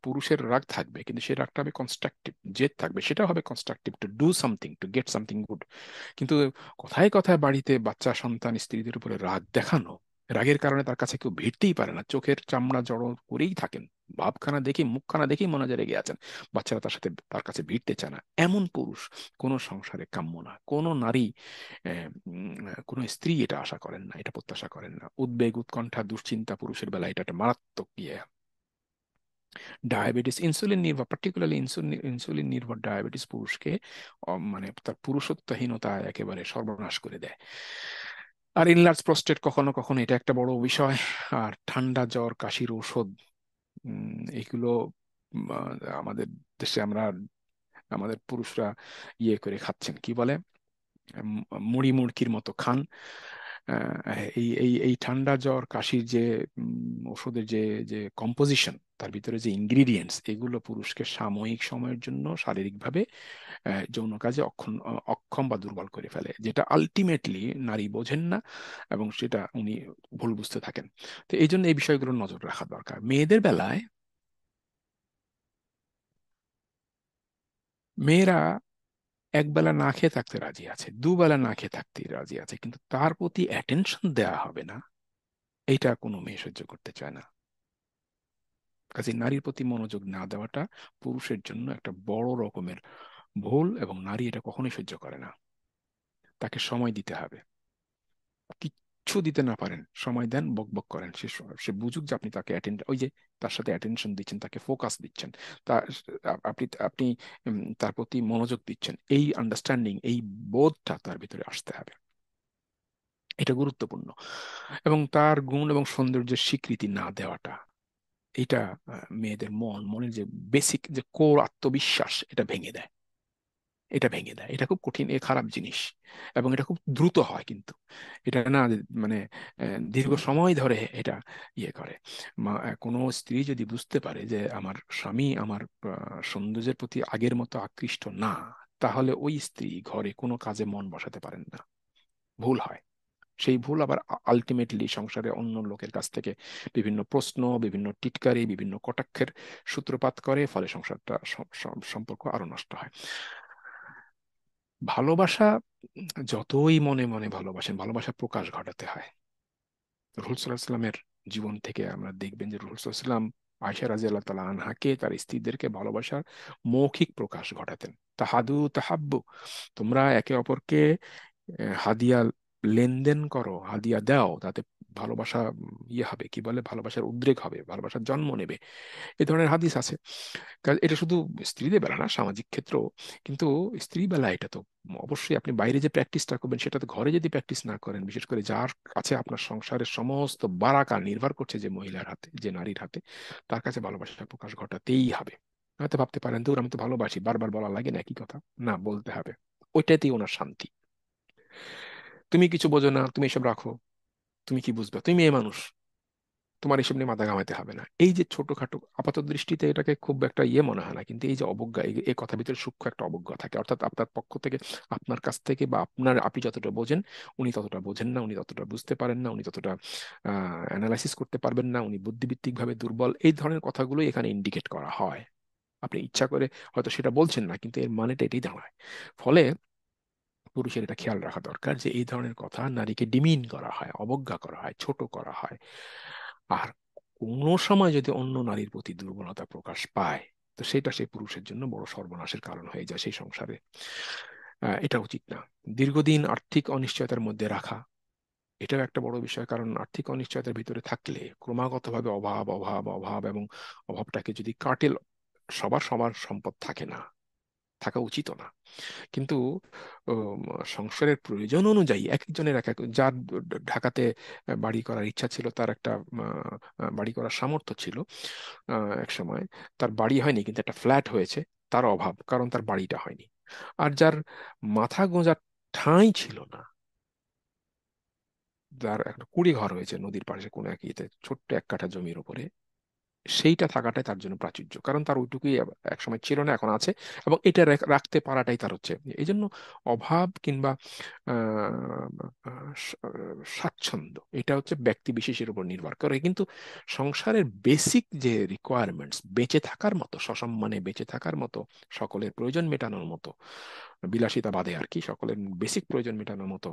পুরুষের রাগ থাকবে, কিন্তু সেই রাগটা হবে কনস্ট্রাকটিভ, জেদ থাকবে, সেটা হবে constructive, to do something, to get something good. কিন্তু কথায় কথায় বাড়িতে বাচ্চা, সন্তান, স্ত্রীদের উপরে রাগ দেখানো, রাগের কারণে তার কাছে কেউ ভিড়তেই পারে না, চোখের চামড়া জড়ো করেই থাকেন ভাবখানা দেখি, মুখখানা দেখি মনে হয় যে রেগে আছেন। বাচ্চারা তার কাছে ভিড়তে চায় না। এমন পুরুষ কোনো সংসারে কাম্য না। কোনো নারী, কোনো স্ত্রী এটা আশা করেন না, এটা প্রত্যাশা করেন না। উদ্বেগ, উৎকণ্ঠা, দুশ্চিন্তা পুরুষের বেলায় এটা একটা মারাত্মক ইয়ে। ডায়াবেটিস, ইনসুলিন নির্ভর, পার্টিকুলারলি ইনসুলিন নির্ভর ডায়াবেটিস পুরুষকে মানে তার পুরুষত্বহীনতা একেবারে সর্বনাশ করে দেয়। আর ইনলার্জ প্রস্টেট কখনো কখনো এটা একটা বড় বিষয়। আর ঠান্ডা, জ্বর, কাশির ঔষধ, এগুলো আমাদের দেশে আমরা, আমাদের পুরুষরা ইয়ে করে খাচ্ছেন, কি বলে, উম, মুড়ি মুড়কির মতো খান। এই এই এই ঠান্ডা, জ্বর, কাশির যে ওষুধের যে যে কম্পোজিশন, তার ভিতরে যে ইনগ্রিডিয়েন্টস, এগুলো পুরুষকে সাময়িক সময়ের জন্য শারীরিকভাবে যৌন কাজে অক্ষম বা দুর্বল করে ফেলে, যেটা আলটিমেটলি নারী বোঝেন না, এবং সেটা উনি ভুল বুঝতে থাকেন। তো এই জন্য এই বিষয়গুলো নজর রাখা দরকার। মেয়েদের বেলায়, মেয়েরা একবেলা না খেয়ে থাকতে রাজি আছে, দুবেলা না খেয়ে থাকতে রাজি আছে, কিন্তু তার প্রতি অ্যাটেনশন দেওয়া হবে না, এইটা কোনো মেয়ে সহ্য করতে চায় না। কাজে নারীর প্রতি মনোযোগ না দেওয়াটা পুরুষের জন্য একটা বড় রকমের ভুল, এবং নারী এটা কখনোই সহ্য করে না। তাকে সময় দিতে হবে। কিচ্ছু দিতে না পারেন, সময় দেন, বক বক করেন, সে বুঝুক যে আপনি তাকে ওই যে তার সাথে অ্যাটেনশন দিচ্ছেন, তাকে ফোকাস দিচ্ছেন, তা আপনি আপনি তার প্রতি মনোযোগ দিচ্ছেন, এই আন্ডারস্ট্যান্ডিং, এই বোধটা তার ভিতরে আসতে হবে। এটা গুরুত্বপূর্ণ। এবং তার গুণ এবং সৌন্দর্যের স্বীকৃতি না দেওয়াটা, এটা মেয়েদের মনের যে বেসিক যে কোর আত্মবিশ্বাস, এটা ভেঙে দেয়। এটা ভেঙে দেয়, এটা খুব কঠিন, খারাপ জিনিস। এবং এটা খুব দ্রুত হয় কিন্তু, এটা না মানে দীর্ঘ সময় ধরে এটা ইয়ে করে। কোনো স্ত্রী যদি বুঝতে পারে যে আমার স্বামী আমার সৌন্দর্যের প্রতি আগের মতো আকৃষ্ট না, তাহলে ওই স্ত্রী ঘরে কোনো কাজে মন বসাতে পারেন না। ভুল হয়। সেই ভুল আবার আলটিমেটলি সংসারে অন্য লোকের কাছ থেকে বিভিন্ন প্রশ্ন, বিভিন্ন টিটকারি, বিভিন্ন কটাক্ষের সূত্রপাত করে, ফলে সংসারটা সম্পর্ক আরো নষ্ট হয়। ভালোবাসা, যতই মনে মনে ভালোবাসেন, ভালোবাসা প্রকাশ ঘটাতে হয়। রাসূল সাল্লাল্লাহু আলাইহি ওয়াসাল্লামের জীবন থেকে আমরা দেখবেন যে রাসূল সাল্লাল্লাহু আলাইহি ওয়াসাল্লাম আয়েশা রাদিয়াল্লাহু তাআলা আনহাকে, তার স্ত্রীদেরকে ভালোবাসার মৌখিক প্রকাশ ঘটাতেন। তাহাদু তাহাব্বু, তোমরা একে অপরকে হাদিয়া লেনদেন করো, হাদিয়া দাও, তাতে ভালোবাসা ইয়ে হবে, কি বলে, ভালোবাসার উদ্রেক হবে, ভালোবাসার জন্ম নেবে। এই ধরনের হাদিস আছে। এটা শুধু স্ত্রীদের বেলা না, সামাজিক ক্ষেত্রেও। কিন্তু স্ত্রী বেলা এটা তো অবশ্যই, আপনি বাইরে যে প্র্যাকটিসটা করবেন সেটা তো ঘরে যদি প্র্যাকটিস না করেন, বিশেষ করে যার কাছে আপনার সংসারের সমস্ত বারাকা নির্ভর করছে, যে মহিলার হাতে, যে নারীর হাতে, তার কাছে ভালোবাসার প্রকাশ ঘটাতেই হবে। হয়তো ভাবতে পারেন, দূর আমি তো ভালোবাসি, বারবার বলা লাগে না একই কথা। না, বলতে হবে। ওইটাতেই ওনার শান্তি। তুমি কিছু বোঝো না, তুমি এসব রাখো, তুমি কি বুঝবে, তুমি মেয়ে মানুষ, তোমার এসব নিয়ে মাথা ঘামাইতে হবে না। এই যে ছোটখাটো, আপাত দৃষ্টিতে এটাকে খুব একটা ইয়ে মনে হয় না, কিন্তু এই যে অবজ্ঞা, এই কথা ভিতরে সূক্ষ্ম একটা অবজ্ঞা থাকে। অর্থাৎ আপনার পক্ষ থেকে, আপনার কাছ থেকে, বা আপনি যতটা বোঝেন উনি ততটা বোঝেন না, উনি ততটা বুঝতে পারেন না, উনি ততটা অ্যানালাইসিস করতে পারবেন না, উনি বুদ্ধিবৃত্তিক ভাবে দুর্বল, এই ধরনের কথাগুলোই এখানে ইন্ডিকেট করা হয়। আপনি ইচ্ছা করে হয়তো সেটা বলছেন না, কিন্তু এর মানেটা এটাই দাঁড়ায়। ফলে পুরুষের এটা খেয়াল রাখা দরকার যে এই ধরনের কথা নারীকে ডিমিন করা হয়, অবজ্ঞা করা হয়, ছোট করা হয়। আর কোনো সময় যদি অন্য নারীর প্রতি দুর্বলতা প্রকাশ পায়, তো সেটা সেই পুরুষের জন্য বড় সর্বনাশের কারণ হয়ে যায় সেই সংসারে। এটা উচিত না। দীর্ঘদিন আর্থিক অনিশ্চয়তার মধ্যে রাখা, এটাও একটা বড় বিষয়। কারণ আর্থিক অনিশ্চয়তার ভিতরে থাকলে ক্রমাগতভাবে অভাব, অভাব, অভাব, এবং অভাবটাকে যদি কাটেল, সবার সবার সম্পদ থাকে না, থাকা উচিত না। কিন্তু উম, সংসারের প্রয়োজন অনুযায়ী এক একজনের এক এক, যার ঢাকাতে বাড়ি করার ইচ্ছা ছিল, তার একটা বাড়ি করার সামর্থ্য ছিল এক সময়, তার বাড়ি হয়নি কিন্তু একটা ফ্ল্যাট হয়েছে, তার অভাব, কারণ তার বাড়িটা হয়নি। আর যার মাথা গোঁজার ঠাঁই ছিল না, যার একটা কুড়ি ঘর হয়েছে নদীর পাশে কোনো এক ইয়েতে, ছোট্ট এক কাঠা জমির উপরে, সেইটা থাকাটাই তার জন্য প্রাচুর্য, কারণ তার ওইটুকুই এক সময় ছিল না, এখন আছে। এবং এটা রাখতে পারাটাই তার হচ্ছে এই জন্য অভাব, কিংবা স্বাচ্ছন্দ্য, এটা হচ্ছে ব্যক্তি বিশেষের উপর নির্ভর করে। কিন্তু সংসারের বেসিক যে রিকোয়ারমেন্টস, বেঁচে থাকার মতো, সসম্মানে বেঁচে থাকার মতো, সকলের প্রয়োজন মেটানোর মতো বিলাসিতা বাদে আর কি, সকলের বেসিক প্রয়োজন মেটানোর মতো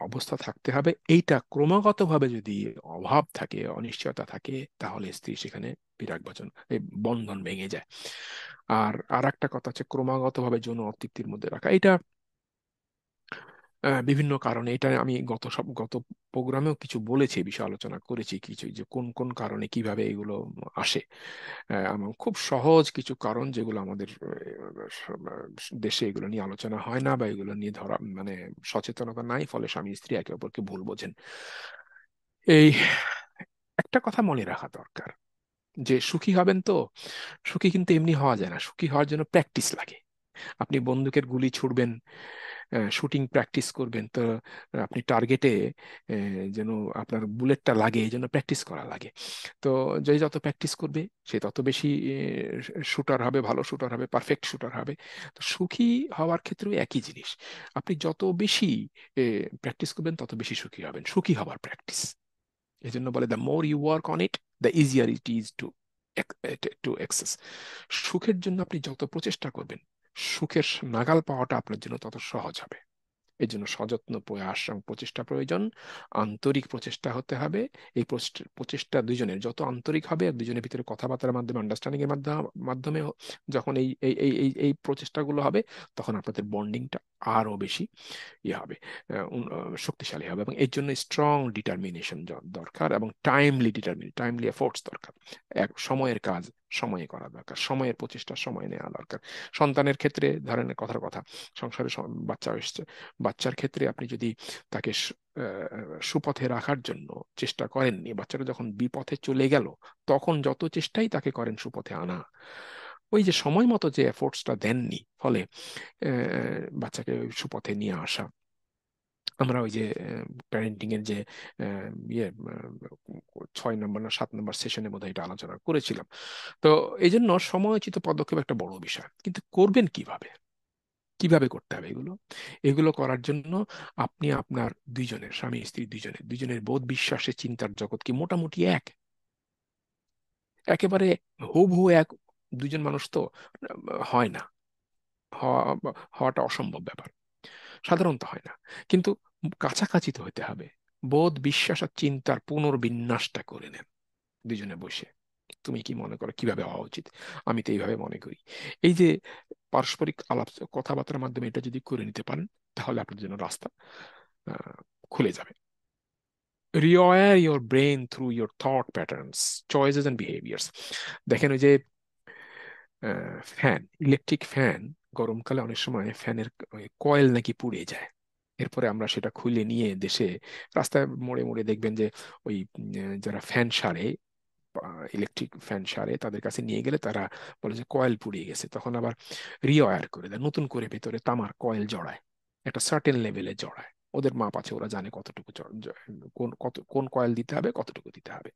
অবস্থা থাকতে হবে। এইটা ক্রমাগতভাবে যদি অভাব থাকে, অনিশ্চয়তা থাকে, তাহলে স্ত্রী সেখানে বিরাগ বচন, এই বন্ধন ভেঙে যায়। আর আর একটা কথা হচ্ছে ক্রমাগতভাবে যৌন অতৃপ্তির মধ্যে রাখা, এটা বিভিন্ন কারণে, এটা আমি গত প্রোগ্রামেও কিছু বলেছি, এই বিষয়ে আলোচনা করেছি কিছু, যে কোন কোন কারণে কিভাবে এগুলো আসে। এবং খুব সহজ কিছু কারণ যেগুলো আমাদের দেশে এগুলো নিয়ে আলোচনা হয় না, বা এগুলো নিয়ে ধরা মানে সচেতনতা নাই, ফলে স্বামী স্ত্রী একে অপরকে ভুল বোঝেন। এই একটা কথা মনে রাখা দরকার, যে সুখী হবেন তো, সুখী কিন্তু এমনি হওয়া যায় না, সুখী হওয়ার জন্য প্র্যাকটিস লাগে। আপনি বন্দুকের গুলি ছুড়বেন, শুটিং প্র্যাকটিস করবেন, তো আপনি টার্গেটে যেন আপনার বুলেটটা লাগে, এই জন্য প্র্যাকটিস করা লাগে। তো যে যত প্র্যাকটিস করবে সে তত বেশি শুটার হবে, ভালো শুটার হবে, পারফেক্ট শুটার হবে। তো সুখী হওয়ার ক্ষেত্রেও একই জিনিস, আপনি যত বেশি প্র্যাকটিস করবেন তত বেশি সুখী হবেন, সুখী হওয়ার প্র্যাকটিস। এই জন্য বলে, the more you work on it, the easier it is to to access. সুখের জন্য আপনি যত প্রচেষ্টা করবেন, সুখের নাগাল পাওয়াটা আপনার জন্য তত সহজ হবে। এই জন্য সযত্ন প্রয়াস এবং প্রচেষ্টা প্রয়োজন, আন্তরিক প্রচেষ্টা হতে হবে। এই প্রচেষ্টা দুইজনের যত আন্তরিক হবে, আর দুজনের ভিতরে কথাবার্তার মাধ্যমে, আন্ডারস্ট্যান্ডিং এর মাধ্যমে যখন এই এই এই এই এই প্রচেষ্টাগুলো হবে, তখন আপনাদের বন্ডিংটা আরো বেশি ইয়ে হবে, শক্তিশালী হবে। এবং এর জন্য স্ট্রং ডিটারমিনেশন দরকার, এবং টাইমলি এফোর্টস দরকার। এক সময়ের কাজ সময়ে করা দরকার, সময়ের প্রচেষ্টা সময় নেওয়া দরকার। সন্তানের ক্ষেত্রে ধরেন, কথার কথা, সংসারে বাচ্চা এসছে, বাচ্চার ক্ষেত্রে আপনি যদি তাকে সুপথে রাখার জন্য চেষ্টা করেননি, বাচ্চাটা যখন বিপথে চলে গেল, তখন যত চেষ্টাই তাকে করেন সুপথে আনা, ওই যে সময় মতো যে এফোর্টসটা দেননি, ফলে বাচ্চাকে ওই সুপথে নিয়ে আসা। আমরা ওই যে প্যারেন্টিং এর যে ইয়ে 6 নম্বর না 7 নম্বর সেশনের মধ্যে এটা আলোচনা করেছিলাম। তো এই জন্য সময়োচিত পদক্ষেপ একটা বড় বিষয়, কিন্তু করবেন কিভাবে, কিভাবে করতে হবে এগুলো? এগুলো করার জন্য আপনি আপনার দুইজনের, স্বামী স্ত্রী দুইজনের বোধ বিশ্বাসের চিন্তার জগৎ কি মোটামুটি এক, একেবারে হুবহু এক দুইজন মানুষ তো হয় না, হওয়া হওয়াটা অসম্ভব ব্যাপার, সাধারণত হয় না। কিন্তু কাছাকাছি তো হতে হবে। বোধ বিশ্বাস আর চিন্তার পুনর্বিন্যাসটা করে নেন দুজনে বসে। তুমি কি মনে করো কিভাবে হওয়া উচিত? আমি তো এইভাবে মনে করি। এই যে পারস্পরিক আলাপ কথাবার্তার মাধ্যমে এটা যদি করে নিতে পারেন, তাহলে আপনার জন্য রাস্তা আহ, খুলে যাবে। Rewire your brain through your thought patterns, choices and behaviours. দেখেন ওই যে ফ্যান, ইলেকট্রিক ফ্যান, গরমকালে অনেক সময় ফ্যানের কয়েল নাকি পুড়ে যায়। এরপরে আমরা সেটা খুলে নিয়ে দেশে রাস্তায় মোড়ে মোড়ে দেখবেন যে ওই যারা ফ্যান সারে, ইলেকট্রিক ফ্যান সারে, তাদের কাছে নিয়ে গেলে তারা বলে যে কয়েল পুড়িয়ে গেছে, তখন আবার রিওয়্যার করে দেয়, নতুন করে ভেতরে তামার কয়েল জড়ায়, একটা সার্টেন লেভেলে জড়ায়। ওদের মাপ আছে, ওরা জানে কতটুকু কোন কয়েল দিতে হবে, কতটুকু দিতে হবে।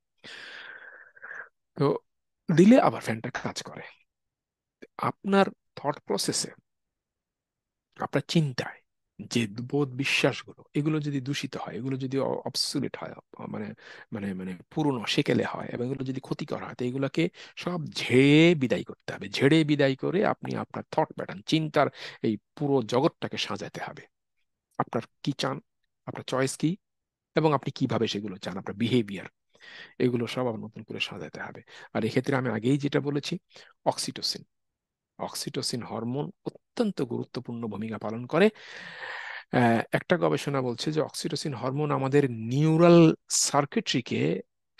তো দিলে আবার ফ্যানটা কাজ করে। আপনার থট প্রসেসে, আপনার চিন্তায় যে বোধ বিশ্বাসগুলো, এগুলো যদি দূষিত হয়, এগুলো যদি অবসুলেট হয়, মানে পুরনো সেকেলে হয়, এবং এগুলো যদি ক্ষতিকর হয়, তো এগুলোকে সব ঝেড়ে বিদায় করতে হবে। ঝেড়ে বিদায় করে আপনি আপনার থট প্যাটার্ন, চিন্তার এই পুরো জগৎটাকে সাজাতে হবে। আপনার কি চান, আপনার চয়েস কি, এবং আপনি কিভাবে সেগুলো চান, আপনার বিহেভিয়ার, এগুলো সব আবার নতুন করে সাজাতে হবে। আর এক্ষেত্রে আমি আগেই যেটা বলেছি, অক্সিটোসিন, অক্সিটোসিন হরমোন অত্যন্ত গুরুত্বপূর্ণ ভূমিকা পালন করে। একটা গবেষণা বলছে যে অক্সিটোসিন হরমোন আমাদের নিউরাল সার্কিট্রিকে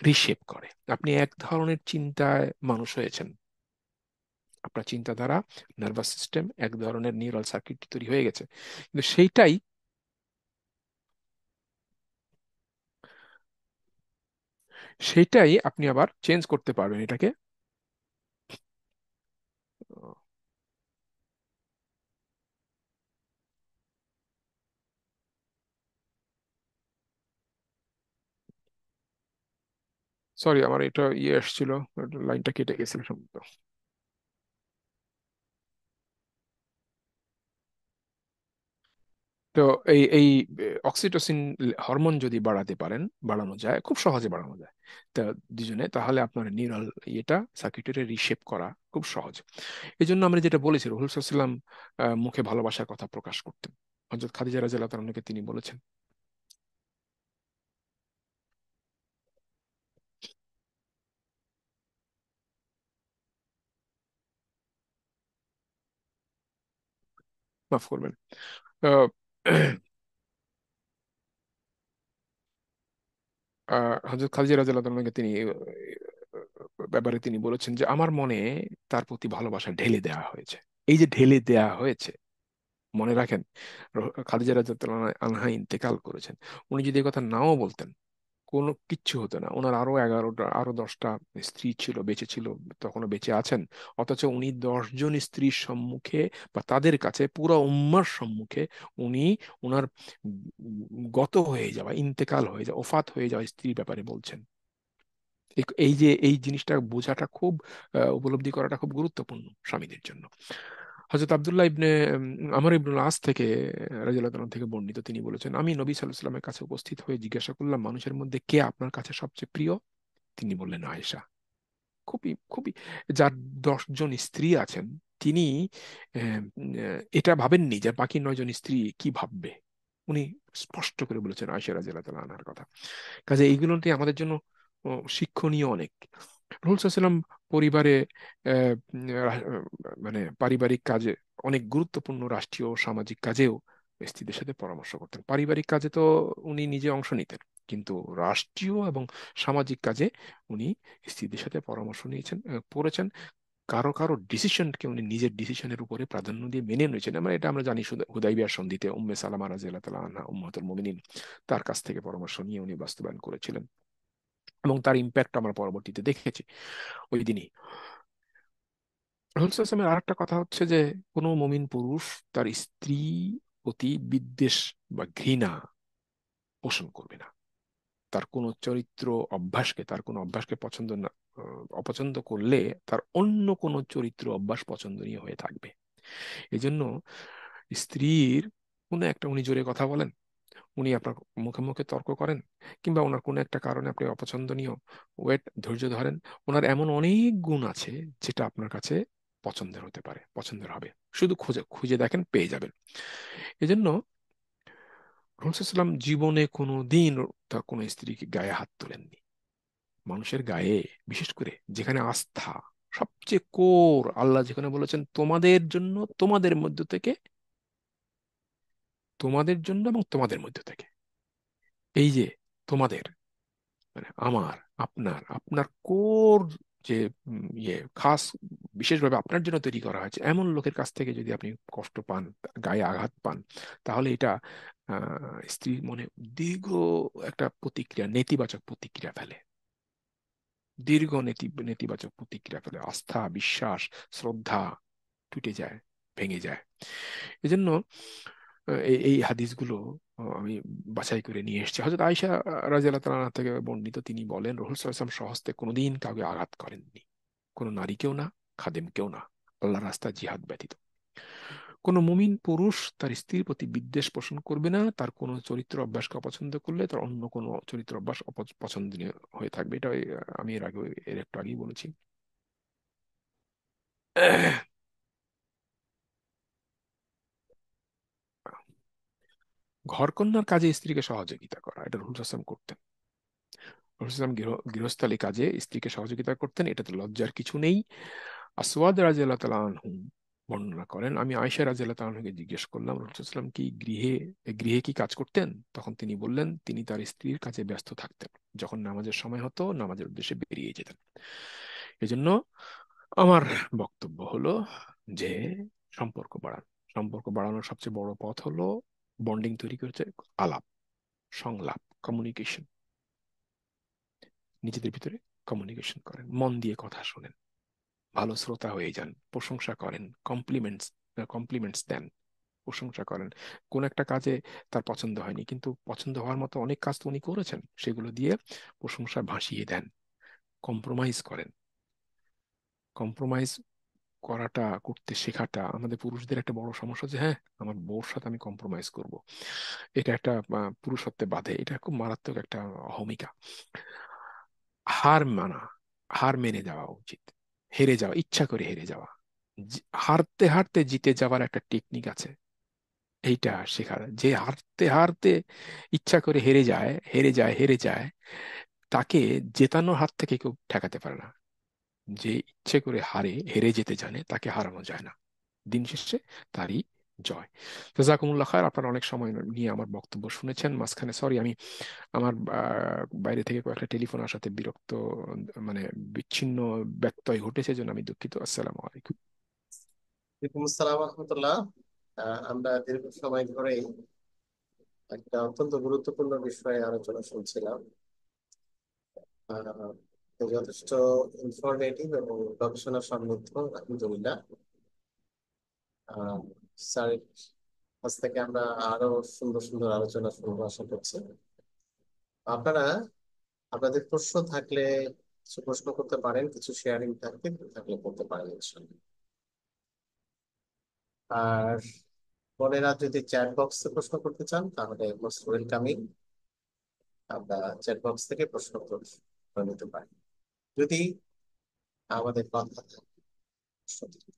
রিশেপ করে। আপনি এক ধরনের চিন্তায় মানুষ হয়েছেন, আপনার চিন্তাধারা, নার্ভাস সিস্টেম, এক ধরনের নিউরাল সার্কিট তৈরি হয়ে গেছে, কিন্তু সেইটাই আপনি আবার চেঞ্জ করতে পারবেন এটাকে। সরি, আমার এটা ইয়ে এসেছিল, লাইনটা কেটে গেছিল সম্ভবত। তো এই এই অক্সিটোসিন হরমোন যদি বাড়াতে পারেন, বাড়ানো যায়, খুব সহজে বাড়ানো যায় তা দুজনে, তাহলে আপনার নিউরাল ইয়েটা, সার্কিটরি রিশেপ করা খুব সহজ। এই জন্য আমরা যেটা বলেছি, রসুল সাল্লাম মুখে ভালোবাসার কথা প্রকাশ করতেন। হযরত খাদিজা রাদিয়াল্লাহু তাআলাকে তিনি বলেছেন। মাফ করবেন। আহ, হযরত খাদিজা রাদিয়াল্লাহু তাআলাকে তিনি ব্যাপারে তিনি বলেছেন যে আমার মনে তার প্রতি ভালোবাসা ঢেলে দেওয়া হয়েছে। এই যে ঢেলে দেওয়া হয়েছে, মনে রাখেন, খাদিজা রাদিয়াল্লাহু আনহা ইন্তেকাল করেছেন। উনি যদি এই কথা নাও বলতেন, কোনো কিচ্ছু হতো না। ওনার আরো 11টা, আরো 10টা স্ত্রী ছিল, বেঁচে ছিল, তখনও বেঁচে আছেন। অথচ উনি 10 জন স্ত্রীর সম্মুখে বা তাদের কাছে পুরো উম্মার সম্মুখে উনি ওনার গত হয়ে যাওয়া, ইন্তেকাল হয়ে যাওয়া, ওফাত হয়ে যাওয়া স্ত্রীর ব্যাপারে বলছেন। এই যে এই জিনিসটা বোঝাটা খুব, উপলব্ধি করাটা খুব গুরুত্বপূর্ণ স্বামীদের জন্য। হযরত আব্দুল্লাহ ইবনে আমর ইবনুল আস থেকে রাদিয়াল্লাহু তাআলা থেকে বর্ণিত, তিনি বলেছেন, আমি নবী সাল্লাল্লাহু আলাইহি ওয়াসাল্লামের কাছে উপস্থিত হয়ে জিজ্ঞাসা করলাম, মানুষের মধ্যে কে আপনার কাছে সবচেয়ে প্রিয়? তিনি বললেন, আয়েশা। খুবই খুবই, যার 10 জন স্ত্রী আছেন, তিনি এটা ভাবেননি যে বাকি 9 জন স্ত্রী কি ভাববে। উনি স্পষ্ট করে বলেছেন আয়েশা রাদিয়াল্লাহু তাআলা আনহার কথা। কাজে এইগুলোতে আমাদের জন্য শিক্ষণীয় অনেক। রাসূল সাল্লাল্লাহু আলাইহি ওয়াসাল্লাম পরিবারে মানে পারিবারিক কাজে, অনেক গুরুত্বপূর্ণ রাষ্ট্রীয় ও সামাজিক কাজেও স্ত্রীদের সাথে পরামর্শ করতেন। পারিবারিক কাজে তো উনি নিজে অংশ নিতেন, কিন্তু রাষ্ট্রীয় এবং সামাজিক কাজে উনি স্ত্রীদের সাথে পরামর্শ নিয়েছেন, করেছেন। কারো কারো ডিসিশনকে উনি নিজের ডিসিশনের উপরে প্রাধান্য দিয়ে মেনে নিয়েছেন। এটা আমরা জানি, শুধু হুদাইবিয়ার সন্ধিতে উম্মে সালামা রাদিয়াল্লাহু তাআলা আনহা, উম্মাতুল মুমিনিন, তার কাছ থেকে পরামর্শ নিয়ে উনি বাস্তবায়ন করেছিলেন, এবং তার ইম্প্যাক্ট আমরা পরবর্তীতে দেখেছি ওই দিনই। রাসূল সাল্লাল্লাহু আর একটা কথা হচ্ছে যে কোনো মুমিন পুরুষ তার স্ত্রী প্রতি বিদ্বেষ বা ঘৃণা পোষণ করবে না। তার কোনো চরিত্র অভ্যাসকে, তার কোনো অভ্যাসকে পছন্দ না, অপছন্দ করলে তার অন্য কোনো চরিত্র অভ্যাস পছন্দনীয় হয়ে থাকবে। এই জন্য স্ত্রীর কোনো একটা, উনি জোরে কথা বলেন, উনি আপনার মুখে মুখে তর্ক করেন, কিংবা ওনার কোনো একটা কারণে আপনি অপছন্দনীয়, ধৈর্য ধরেন, ওনার এমন অনেক গুণ আছে যেটা আপনার কাছে পছন্দের হতে পারে, পছন্দের হবে। শুধু খুঁজে খুঁজে দেখেন, পেয়ে যাবেন। এজন্য রাসূল সাল্লাম জীবনে কোনো দিন তার কোনো স্ত্রীকে গায়ে হাত তোলেননি। মানুষের গায়ে, বিশেষ করে যেখানে আস্থা সবচেয়ে কোর, আল্লাহ যেখানে বলেছেন তোমাদের জন্য, তোমাদের মধ্য থেকে, তোমাদের জন্য এবং তোমাদের মধ্য থেকে, এই যে তোমাদের মানে আমার, আপনার, আপনার কোর যে খাস, বিশেষভাবে আপনার জন্য তৈরি করা হয়েছে, এমন লোকের কাছ থেকে যদি আপনি কষ্ট পান, গায়ে আঘাত পান, তাহলে এটা স্ত্রীর মনে দীর্ঘ একটা প্রতিক্রিয়া, নেতিবাচক প্রতিক্রিয়া ফেলে। দীর্ঘ নেতিবাচক প্রতিক্রিয়া ফেলে, আস্থা, বিশ্বাস, শ্রদ্ধা টুটে যায়, ভেঙে যায়। এজন্য এই এই হাদিসগুলো আমি বাছাই করে নিয়ে এসেছি। হযরত আয়েশা রাদিয়াল্লাহু তাআলা আনহা থেকে বর্ণিত, তিনি বলেন রাসূল সাল্লাল্লাহু আলাইহি ওয়াসাল্লাম স্বহস্তে কোনোদিন কাউকে আঘাত করেননি, কোনো নারীকেও না, খাদেমকেও না, আল্লাহর রাস্তায় জিহাদ ব্যতীত। কোনো মুমিন পুরুষ তার স্ত্রীর প্রতি বিদ্বেষ পোষণ করবে না, তার কোনো চরিত্র অভ্যাসকে অপছন্দ করলে তার অন্য কোনো চরিত্র অভ্যাস পছন্দনীয় হয়ে থাকবে। এটা আমি এর আগে, এর একটু আগেই বলেছি। ঘরকন্নার কাজে স্ত্রীকে সহযোগিতা করা, এটা রাসূল সাল্লাল্লাহু আলাইহি ওয়াসাল্লাম করতেন। রাসূল সাল্লাল্লাহু আলাইহি ওয়াসাল্লাম গৃহস্থালী কাজে স্ত্রীকে সহযোগিতা করতেন, এটাতে লজ্জার কিছু নেই। আসওয়াদ রাদিয়াল্লাহু তাআলা আনহু বর্ণনা করেন, আমি আয়েশা রাদিয়াল্লাহু তাআলা আনহুকে জিজ্ঞেস করলাম, রাসূল সাল্লাল্লাহু আলাইহি ওয়াসাল্লাম কি গৃহে কি কাজ করতেন? তখন তিনি বললেন, তিনি তার স্ত্রীর কাছে ব্যস্ত থাকতেন। যখন নামাজের সময় হতো, নামাজের উদ্দেশ্যে বেরিয়ে যেতেন। এজন্য আমার বক্তব্য হলো যে সম্পর্ক বাড়ান, সম্পর্ক বাড়ানোর সবচেয়ে বড় পথ হলো বন্ডিং তৈরি করছে, আলাপ, সংলাপ, কমিউনিকেশন। নিজেদের ভিতরে কমিউনিকেশন করেন, মন দিয়ে কথা শোনেন, ভালো শ্রোতা হয়ে যান, প্রশংসা করেন, কমপ্লিমেন্টস দেন, প্রশংসা করেন। কোন একটা কাজে তার পছন্দ হয়নি, কিন্তু পছন্দ হওয়ার মতো অনেক কাজ তো উনি করেছেন, সেগুলো দিয়ে প্রশংসা ভাসিয়ে দেন। কম্প্রোমাইজ করেন, কম্প্রোমাইজ করতে শেখাটা আমাদের পুরুষদের একটা বড় সমস্যা, যে হ্যাঁ আমার বউর সাথে আমি কম্প্রোমাইজ করব, এটা একটা পুরুষত্বে বাধে, এটা খুব মারাত্মক একটা অহমিকা। হার মানা, হার মেনে যাওয়া উচিত, হেরে যাওয়া, ইচ্ছা করে হেরে যাওয়া, হারতে হারতে জিতে যাওয়ার একটা টেকনিক আছে, এইটা শেখা। যে হারতে হারতে ইচ্ছা করে হেরে যায়, তাকে জেতানোর হাত থেকে কেউ ঠেকাতে পারে না। যে ইচ্ছে করে হেরে যেতে জানে, তাকে হারানো যায় না, দিন শেষে তারই জয়। তো জাজাকুমুল্লাহ খায়ের, আপনারা অনেক সময় নিয়ে আমার বক্তব্য শুনেছেন। মাঝখানে সরি, আমি আমার বাইরে থেকে কয়েকটা টেলিফোন আসাতে মানে বিচ্ছিন্ন ব্যত্যয় ঘটেছে, জন্য আমি দুঃখিত। আসসালামু আলাইকুম। ওয়ালাইকুম আসসালাম রহমতুল্লাহ। আমরা দীর্ঘ সময় ধরেই একটা অত্যন্ত গুরুত্বপূর্ণ বিষয়ে আলোচনা শুনছিলাম। আহ, তো যথেষ্ট ইনফরমেটিভ এবং গবেষণা সমৃদ্ধ, আলহামদুলিল্লাহ। আহ, স্যারের কাছ থেকে আমরা আরো সুন্দর সুন্দর আলোচনা শুনবো আশা করছি। আপনারা আপনাদের প্রশ্ন থাকলে কিছু প্রশ্ন করতে পারেন, কিছু শেয়ারিং থাকলে করতে পারেন ইনশাআল্লাহ। আর বোনেরা যদি চ্যাট বক্সে প্রশ্ন করতে চান তাহলে মোস্ট ওয়েলকামিং, আমরা চ্যাট বক্স থেকে প্রশ্ন করে নিতে পারি যদি আমাদের কথা থাকে। প্রশ্ন দিতে।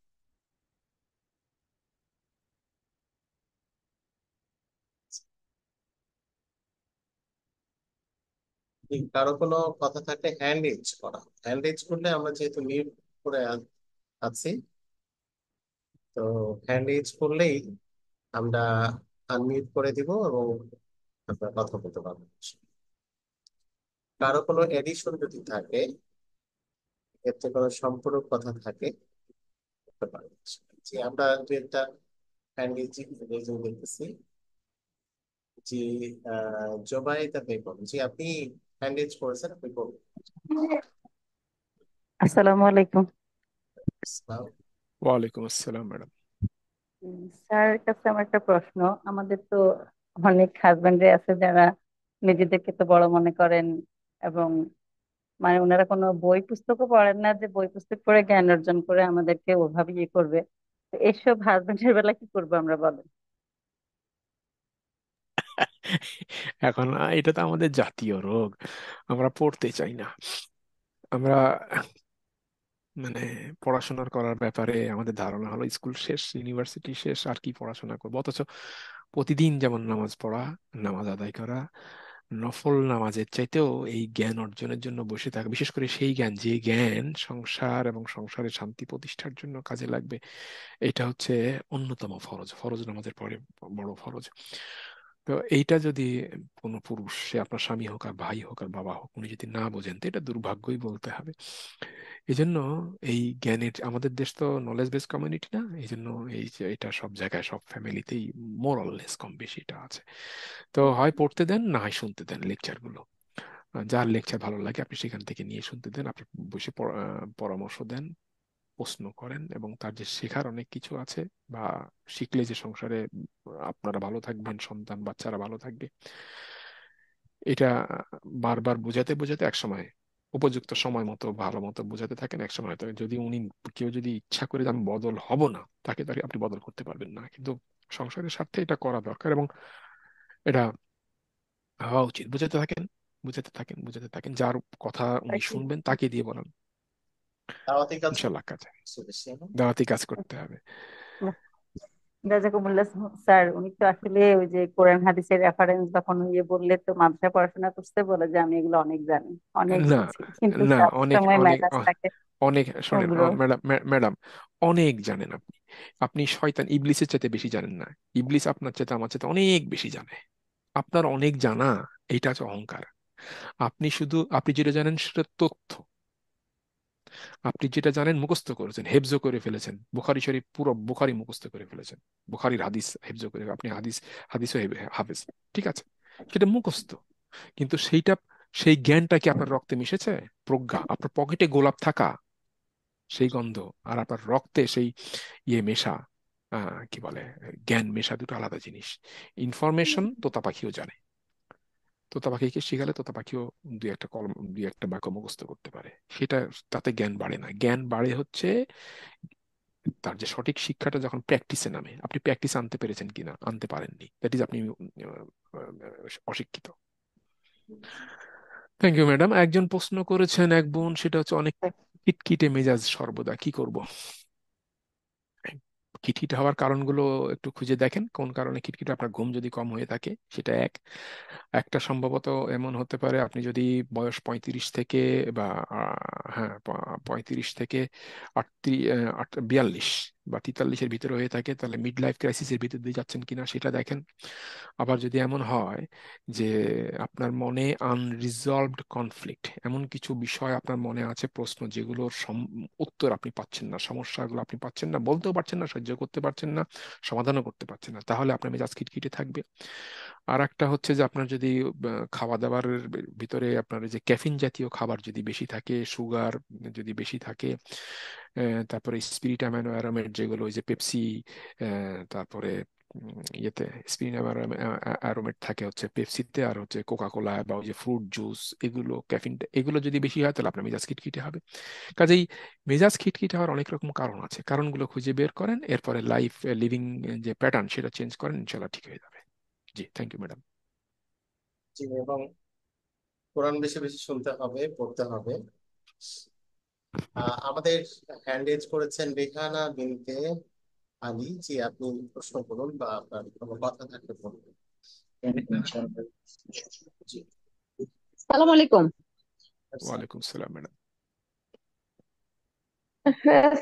যদি কারো কোনো কথা থাকলে হ্যান্ড রেজ করা, হ্যান্ড রেজ করলে আমরা যেহেতু মিউট করে আছি, তো হ্যান্ড রেজ করলেই আমরা আনমিউট করে দিব এবং আমরা কথা বলতে পারবো। কারো কোনো এডিশন যদি থাকে, এতে কোনো সম্পূরক কথা থাকে, করতে পারবো। জি, আমরা দু একটা হ্যান্ড রেজিং দেখতেছি। জি, জোবাইদা বেগম, জি আপনি হ্যান্ড রেজ করেছেন, আপনি বলুন। আসসালামু আলাইকুম। ইসলাম। ওয়ালাইকুম আসসালাম ম্যাডাম। স্যারের কাছে আমার একটা প্রশ্ন। আমাদের তো অনেক হাজবেন্ডে আছে যারা নিজেদেরকে তো বড় মনে করেন, এবং মানে ওনারা কোনো বই পুস্তকও পড়েন না যে বই পুস্তক পড়ে জ্ঞান অর্জন করে আমাদেরকে ওভাবে ইয়ে করবে। তো এসব হাজবেন্ডের বেলা কি করবো আমরা, বলেন? এখন এটা তো আমাদের জাতীয় রোগ, আমরা পড়তে চাই না। আমরা মানে পড়াশোনার করার ব্যাপারে আমাদের ধারণা হলো স্কুল শেষ, ইউনিভার্সিটি শেষ, আর কি পড়াশোনা করবো। অথচ প্রতিদিন যেমন নামাজ পড়া, নামাজ আদায় করা, নফল নামাজের চাইতেও এই জ্ঞান অর্জনের জন্য বসে থাকা, বিশেষ করে সেই জ্ঞান যে জ্ঞান সংসার এবং সংসারের শান্তি প্রতিষ্ঠার জন্য কাজে লাগবে, এটা হচ্ছে অন্যতম ফরজ, ফরজ নামাজের পরে বড় ফরজ। তো এইটা যদি কোনো পুরুষ, সে আপনার স্বামী হোক আর ভাই হোক আর বাবা হোক, উনি যদি না বোঝেন, তো এটা দুর্ভাগ্যই বলতে হবে। এই জন্য এই জ্ঞানের, আমাদের দেশ তো নলেজ বেস কমিউনিটি না, এই জন্য এই যে এটা সব জায়গায় সব ফ্যামিলিতেই মোর অর লেস কম বেশি এটা আছে। তো হয় পড়তে দেন, না হয় শুনতে দেন লেকচার গুলো। যার লেকচার ভালো লাগে আপনি সেখান থেকে নিয়ে শুনতে দেন, আপনি বসে পরামর্শ দেন, প্রশ্ন করেন, এবং তার যে শেখার অনেক কিছু আছে, বা শিখলে যে সংসারে আপনারা ভালো থাকবেন, সন্তান বাচ্চারা ভালো থাকবে, এটা বারবার বোঝাতে বোঝাতে একসময় উপযুক্ত সময় মতো ভালো মতো বোঝাতে থাকেন, একসময় হয়তো যদি কেউ যদি ইচ্ছা করে যে আমি বদল হব না, তাকে তাকে আপনি বদল করতে পারবেন না। কিন্তু সংসারের স্বার্থে এটা করা দরকার, এবং এটা হওয়া উচিত। বুঝাতে থাকেন, যার কথা উনি তাকে শুনবেন তাকে দিয়ে বলান। দাওয়াতি কাজ ইনশাল্লাহ কাজে কিছু বেশি না? দাওয়াতি কাজ করতে হবে। জাজাকুমুল্লাহ। স্যার উনি তো আসলে ওই যে কোরআন হাদিসের রেফারেন্স যখন ইয়ে বললে, তো মাদ্রাসা পড়াশোনা করতে বলে যে আমি এগুলো অনেক জানি, অনেক না, বুঝি, কিন্তু না, সব অনেক সময় অনেক মেজাজ থাকে অনেক শোনেন ওগুলো। ম্যাডাম, ম্যাডাম, অনেক জানেন আপনি। আপনি শয়তান ইবলিসের চাইতে বেশি জানেন না। ইবলিস আপনার চাইতে আমার চাইতে অনেক বেশি জানে। আপনার অনেক জানা, এইটা হচ্ছে অহংকার। আপনি যেটা জানেন সেটা তথ্য। আপনি যেটা জানেন মুখস্থ করেছেন, হেফজ করে ফেলেছেন, বুখারী শরীফ পুরো বুখারী মুখস্থ করে ফেলেছেন, বুখারীর হাদিস হেফজ করে আপনি হাদিসও হাফেজ, ঠিক আছে, সেটা মুখস্থ। কিন্তু সেই জ্ঞানটা কি আপনার রক্তে মিশেছে? প্রজ্ঞা, আপনার পকেটে গোলাপ থাকা সেই গন্ধ, আর আপনার রক্তে সেই ইয়ে মেশা, কি বলে, জ্ঞান মেশা, দুটো আলাদা জিনিস। ইনফরমেশন তোতা পাখিও জানে। তোতা পাখিকে শিখালে তোতা পাখিও দুই একটা বাক্য মুখস্থ করতে পারে। সেটা, তাতে জ্ঞান বাড়ে না। জ্ঞান বাড়ে হচ্ছে তার যে সঠিক শিক্ষাটা যখন প্র্যাকটিসে নামে, আপনি প্র্যাকটিসে আনতে পেরেছেন কিনা, আনতে পারেননি, দ্যাট ইজ আপনি অশিক্ষিত। Thank you madam. একজন প্রশ্ন করেছেন এক বোন, সেটা হচ্ছে অনেক খিটখিটে মেজাজ সর্বদা, কি করব? খিটখিটে হওয়ার কারণগুলো একটু খুঁজে দেখেন, কোন কারণে খিটখিটে। আপনার ঘুম যদি কম হয়ে থাকে সেটা একটা সম্ভবত এমন হতে পারে, আপনি যদি বয়স 35 থেকে বা হ্যাঁ 35 থেকে 42 বা 43-এর ভিতরে হয়ে থাকে, তাহলে মিড লাইফ ক্রাইসিসের ভিতর দিয়ে যাচ্ছেন কিনা সেটা দেখেন। আবার যদি এমন হয় যে আপনার মনে আনরিজলভড কনফ্লিক্ট, এমন কিছু বিষয় আপনার মনে আছে, প্রশ্ন যেগুলোর উত্তর আপনি পাচ্ছেন না, সমস্যাগুলো আপনি পাচ্ছেন না, বলতেও পারছেন না, সহ্য করতে পারছেন না, সমাধানও করতে পারছেন না, তাহলে আপনার মেজাজ খিটখিটে থাকবে। আর একটা হচ্ছে যে আপনার যদি খাওয়া দাওয়ার ভিতরে আপনার এই যে ক্যাফিন জাতীয় খাবার যদি বেশি থাকে, সুগার যদি বেশি থাকে, তারপরে স্পিরিট অ্যামাইনো অ্যারোমেট যেগুলো, ওই যে পেপসি, তারপরে ইয়েতে স্পিরিট অ্যারোমেট থাকে হচ্ছে পেপসিতে, আর হচ্ছে কোকা কোলা বা ওই যে ফ্রুট জুস, এগুলো ক্যাফিন, এগুলো যদি বেশি হয় তাহলে আপনার মেজাজ খিটখিটে হবে। কাজেই মেজাজ খিটখিটে হওয়ার অনেক রকম কারণ আছে, কারণগুলো খুঁজে বের করেন, এরপরে লাইফ লিভিং যে প্যাটার্ন সেটা চেঞ্জ করেন, ইনশাল্লাহ ঠিক হয়ে যাবে। জি, থ্যাংক ইউ ম্যাডাম। জি, এবং কোরআন বেশি বেশি শুনতে হবে, পড়তে হবে। আমাদের হ্যান্ড রেজ করেছেন রেহানা বিনতে আলী। জি, আপনি প্রশ্ন করুন বা আপনার কোনো কথা থাকলে বলুন। রেহানা, জি। সালাম আলাইকুম। আচ্ছা। ওয়ালাইকুম সালাম ম্যাডাম।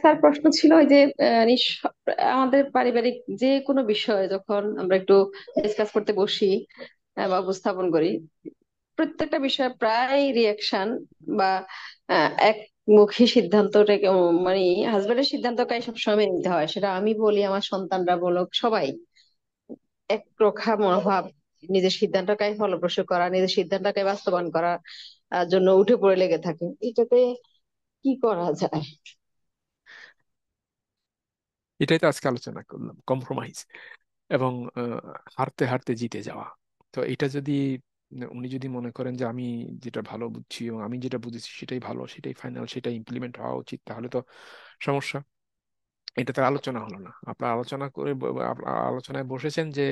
স্যার, প্রশ্ন ছিল ওই যে আমাদের পারিবারিক যে কোনো বিষয়ে যখন আমরা একটু ডিসকাস করতে বসি বা উপস্থাপন করি, প্রত্যেকটা বিষয়ে প্রায় রিয়াকশন বা একমুখী সিদ্ধান্তটাকে মানে হাজবেন্ডের সিদ্ধান্তটাই সবসময় মেনে নিতে হয়, সেটা আমি বলি আমার সন্তানরা বলুক সবাই একরোখা মনোভাব, নিজের সিদ্ধান্তটাই ফলপ্রসূ করা, নিজের সিদ্ধান্তটাকে বাস্তবায়ন করার জন্য উঠে পড়ে লেগে থাকে। এটাতে কি করা যায়? এটাই তো আজকে আলোচনা করলাম, কম্প্রোমাইজ এবং আহ, হারতে হারতে জিতে যাওয়া। তো এটা যদি উনি যদি মনে করেন যে আমি যেটা ভালো বুঝছি এবং আমি যেটা বুঝেছি সেটাই ভালো, সেটাই ফাইনাল, সেটাই ইমপ্লিমেন্ট হওয়া উচিত, তাহলে তো সমস্যা। এটা তো আলোচনা হলো না। আপনার আলোচনা করে আপনার আলোচনায় বসেছেন যে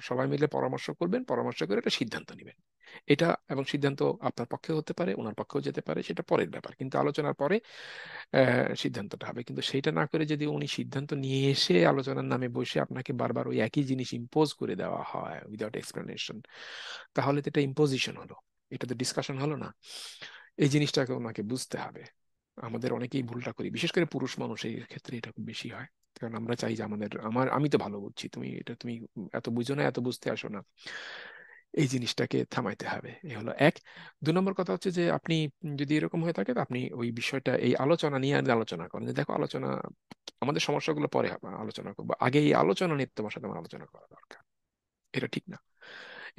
সবাই মিলে পরামর্শ করবেন, পরামর্শ করে একটা সিদ্ধান্ত নেবেন। এটা এবং সিদ্ধান্ত আপনার পক্ষে হতে পারে, ওনার পক্ষেও যেতে পারে, সেটা পরের ব্যাপার, কিন্তু আলোচনার পরে সিদ্ধান্তটা হবে। কিন্তু সেইটা না করে যদি উনি সিদ্ধান্ত নিয়ে এসে আলোচনার নামে বসে আপনাকে বারবার ওই একই জিনিস ইম্পোজ করে দেওয়া হয় উইদাউট এক্সপ্লেনেশন, তাহলে তো এটা ইম্পোজিশন হলো, এটা তো ডিসকাশন হলো না। এই জিনিসটাকে ওনাকে বুঝতে হবে। আমাদের অনেকেই ভুলটা করি, বিশেষ করে পুরুষ মানুষ এই ক্ষেত্রে এটা খুব বেশি হয়। কারণ আমরা চাই যে আমি তো ভালো বুঝছি, তুমি এত বুঝো না, এত বুঝতে আসো না। এই জিনিসটাকে থামাইতে হবে। এই হলো এক। 2 নম্বর কথা হচ্ছে যে আপনি যদি এরকম হয়ে থাকে, তো আপনি ওই বিষয়টা, এই আলোচনা নিয়ে আগে আলোচনা করেন যে দেখো, আলোচনা, আমাদের সমস্যাগুলো পরে আলোচনা করবো, আগে এই আলোচনা নিয়ে তোমার সাথে আমার আলোচনা করা দরকার। এটা ঠিক না।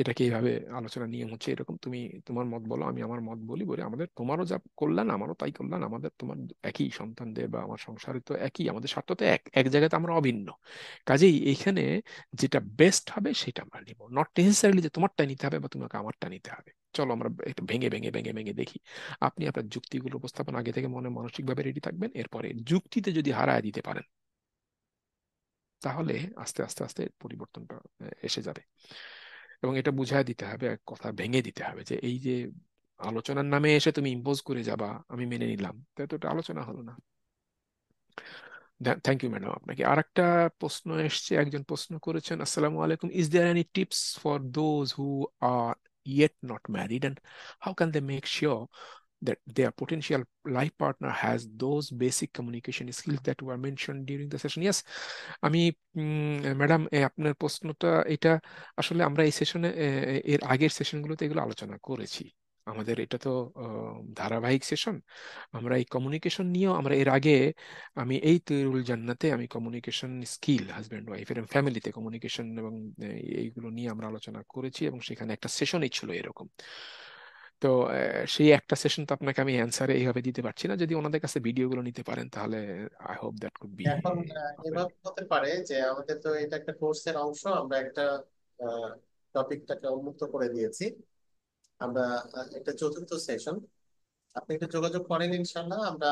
এটাকে এইভাবে আলোচনা নিয়ম হচ্ছে এরকম, তুমি তোমার মত বলো, আমি আমার মত বলি, বলে আমাদের তোমারও যা কল্যাণ আমারও তাই কল্যাণ, আমাদের তোমার একই সন্তানদের বা আমার সংসারে তো একই, আমাদের স্বার্থ তো এক এক জায়গাতে আমরা অভিন্ন। কাজেই এইখানে যেটা বেস্ট হবে সেটা আমরা নিব, নট নেসেসারিলি যে তোমারটা নিতে হবে বা তোমাকে আমারটা নিতে হবে। চলো আমরা একটু ভেঙে ভেঙে ভেঙে ভেঙে দেখি। আপনি আপনার যুক্তিগুলো উপস্থাপন আগে থেকে মনে মানসিকভাবে রেডি থাকবেন, এরপরে যুক্তিতে যদি হারায় দিতে পারেন, তাহলে আস্তে আস্তে আস্তে পরিবর্তনটা এসে যাবে। এবং এটা বুঝায় দিতে হবে, এক কথা ভেঙে দিতে হবে যে এই যে আলোচনার নামে এসে তুমি ইম্পোজ করে যাবা, আমি মেনে নিলাম, তাই তো এটা আলোচনা হলো না। Thank you madam. আপনাকে আর একটা প্রশ্ন এসছে, একজন প্রশ্ন করেছেন, আসসালামু আলাইকুম, is there any tips for those who are yet not married, and how can they make sure that their potential life partner has those basic communication skills that were mentioned during the session? Yes, আমি madam, আপনার প্রশ্নটা এটা আসলে আমরা এই সেশনে, এর আগের সেশনগুলোতে এগুলো আলোচনা করেছি। আমাদের এটা তো ধারাবাহিক সেশন। আমরা এই কমিউনিকেশন নিয়েও আমরা এর আগে, আমি এই তৈরুল জান্নাতে আমি কমিউনিকেশন স্কিল হাজব্যান্ড ওয়াইফ এর ফ্যামিলিতে কমিউনিকেশন এবং এইগুলো নিয়ে আমরা আলোচনা করেছি, এবং সেখানে একটা সেশনই ছিল এরকম। তো সেই একটা সেশন তো আপনাকে আমি অ্যান্সারে এইভাবে দিতে পারছি না, যদি ওনাদের কাছে ভিডিওগুলো নিতে পারেন তাহলে I hope that could be এখন আপনার। এভাবে হতে পারে যে আমাদের তো এটা একটা কোর্সের অংশ, আমরা একটা টপিকটাকে উন্মুক্ত করে দিয়েছি। আমরা একটা চতুর্থ সেশন, আপনি একটু যোগাযোগ করেন, ইনশাল্লাহ আমরা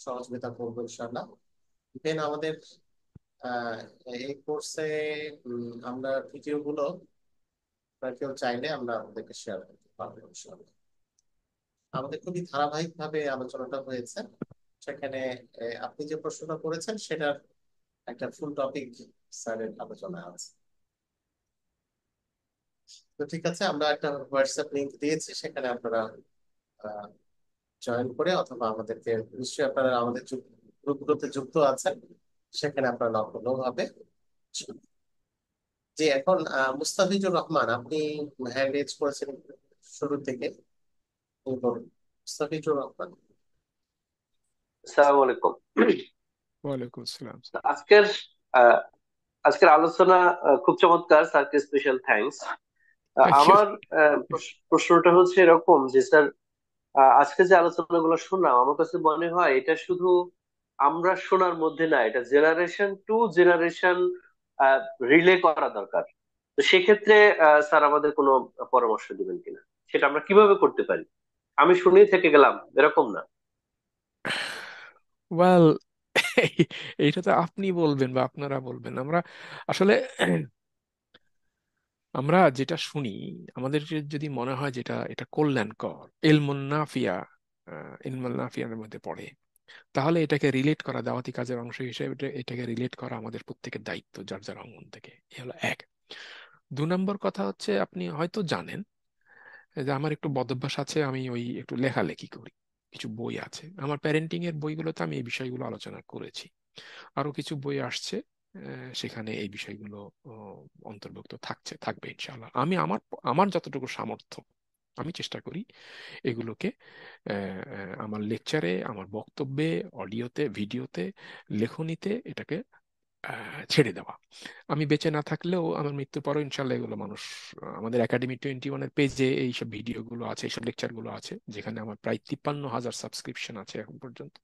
সহযোগিতা করবো ইনশাল্লাহ। ইভেন আমাদের আহ, এই কোর্সে আমরা ভিডিও গুলো কেউ চাইলে আমরা আপনাদেরকে শেয়ার করতে পারবো ইনশাআল্লাহ। আমাদের খুবই ধারাবাহিক ভাবে আলোচনাটা হয়েছে। সেখানে আপনি যে প্রশ্নটা করেছেন সেটার একটা ফুল টপিক স্যারের আলোচনা আছে। তো ঠিক আছে, আমরা একটা হোয়াটসঅ্যাপ লিংক দিয়েছি, সেখানে আপনারা জয়েন করে অথবা আমাদেরকে, নিশ্চয়ই আপনারা আমাদের গ্রুপগুলোতে যুক্ত আছেন, সেখানে আপনারা নক হবে। যে এখন মুস্তাফিজুর রহমান, আপনি হ্যান্ড রেজ করেছেন শুরু থেকে, আপনি বলুন। মুস্তাফিজুর রহমান। আসসালামু আলাইকুম। ওয়ালাইকুম আসসালাম। আজকের আহ, আজকের আলোচনা খুব চমৎকার, স্যারকে স্পেশাল থ্যাঙ্কস। Thank you. আমার প্রশ্নটা হচ্ছে এরকম যে স্যার, আজকে যে আলোচনাগুলো শুনলাম আমার কাছে মনে হয় এটা শুধু আমরা শোনার মধ্যে না, এটা জেনারেশন টু জেনারেশন রিলে করা দরকার। তো সেক্ষেত্রে স্যার আমাদের কোনো পরামর্শ দিবেন কিনা, সেটা আমরা কিভাবে করতে পারি? আমি শুনেই থেকে গেলাম এরকম না। ওয়েল, এইটা তো আপনি বলবেন বা আপনারা বলবেন। আমরা আসলে আমরা যেটা শুনি, আমাদের যদি মনে হয় যেটা এটা কল্যাণকর, ইলমুন নাফিয়া, ইলমুল নাফিয়ার মধ্যে পড়ে, তাহলে এটাকে রিলেট করা, দাওয়াতি কাজের অংশ হিসেবে এটাকে রিলেট করা আমাদের প্রত্যেকের দায়িত্ব, যার যার অঙ্গন থেকে। এ হলো এক। 2 নম্বর কথা হচ্ছে, আপনি হয়তো জানেন যে আমার একটু বদভ্যাস আছে, আমি ওই একটু লেখালেখি করি। কিছু বই আছে আমার, প্যারেন্টিং এর বইগুলোতে আমি এই বিষয়গুলো আলোচনা করেছি। আরো কিছু বই আসছে, সেখানে এই বিষয়গুলো অন্তর্ভুক্ত থাকবে ইনশাআল্লাহ। আমি আমার আমার যতটুকু সামর্থ্য আমি চেষ্টা করি এগুলোকে আমার লেকচারে, আমার বক্তব্যে, অডিওতে, ভিডিওতে, লেখনীতে এটাকে ছেড়ে দেওয়া। আমি বেঁচে না থাকলেও আমার মৃত্যুর পরও ইনশাল্লাহ এগুলো মানুষ, আমাদের একাডেমি 21-এর পেজে এইসব ভিডিওগুলো আছে, এইসব লেকচারগুলো আছে, যেখানে আমার প্রায় 53,000 সাবস্ক্রিপশন আছে এখন পর্যন্ত।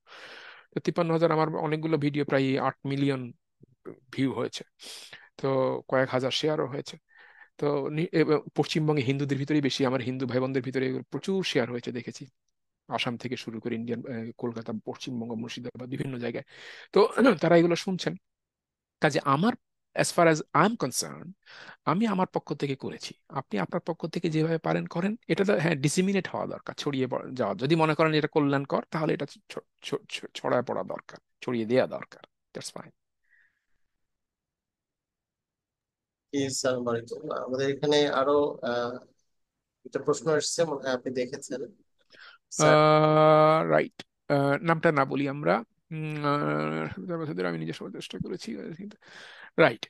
তো 53,000, আমার অনেকগুলো ভিডিও প্রায় 8 মিলিয়ন ভিউ হয়েছে। তো কয়েক হাজার শেয়ারও হয়েছে। তো পশ্চিমবঙ্গে হিন্দুদের ভিতরেই বেশি, আমার হিন্দু ভাই বোনদের ভিতরে এগুলো প্রচুর শেয়ার হয়েছে দেখেছি। আসাম থেকে শুরু করে ইন্ডিয়ান, কলকাতা, পশ্চিমবঙ্গ, মুর্শিদাবাদ, বিভিন্ন জায়গায়। তো তারা এগুলো শুনছেন। কাজে আমার, as far as I am concern, আমি আমার পক্ষ থেকে করেছি। আপনি আপনার পক্ষ থেকে যেভাবে পারেন করেন। এটা তো হ্যাঁ ডিসিমিনেট হওয়া দরকার, ছড়িয়ে যাওয়া। যদি মনে করেন এটা কল্যাণকর, তাহলে এটা ছড়ায় পড়া দরকার, ছড়িয়ে দেওয়া দরকার। That's fine. আসসালামু আলাইকুম। আমাদের এখানে আরো আহ, একটা প্রশ্ন এসেছে, মনে হয় আপনি দেখেছেন স্যার। রাইট। নামটা না বলি আমরা। আমি নিজের সময় চেষ্টা করেছি। রাইট।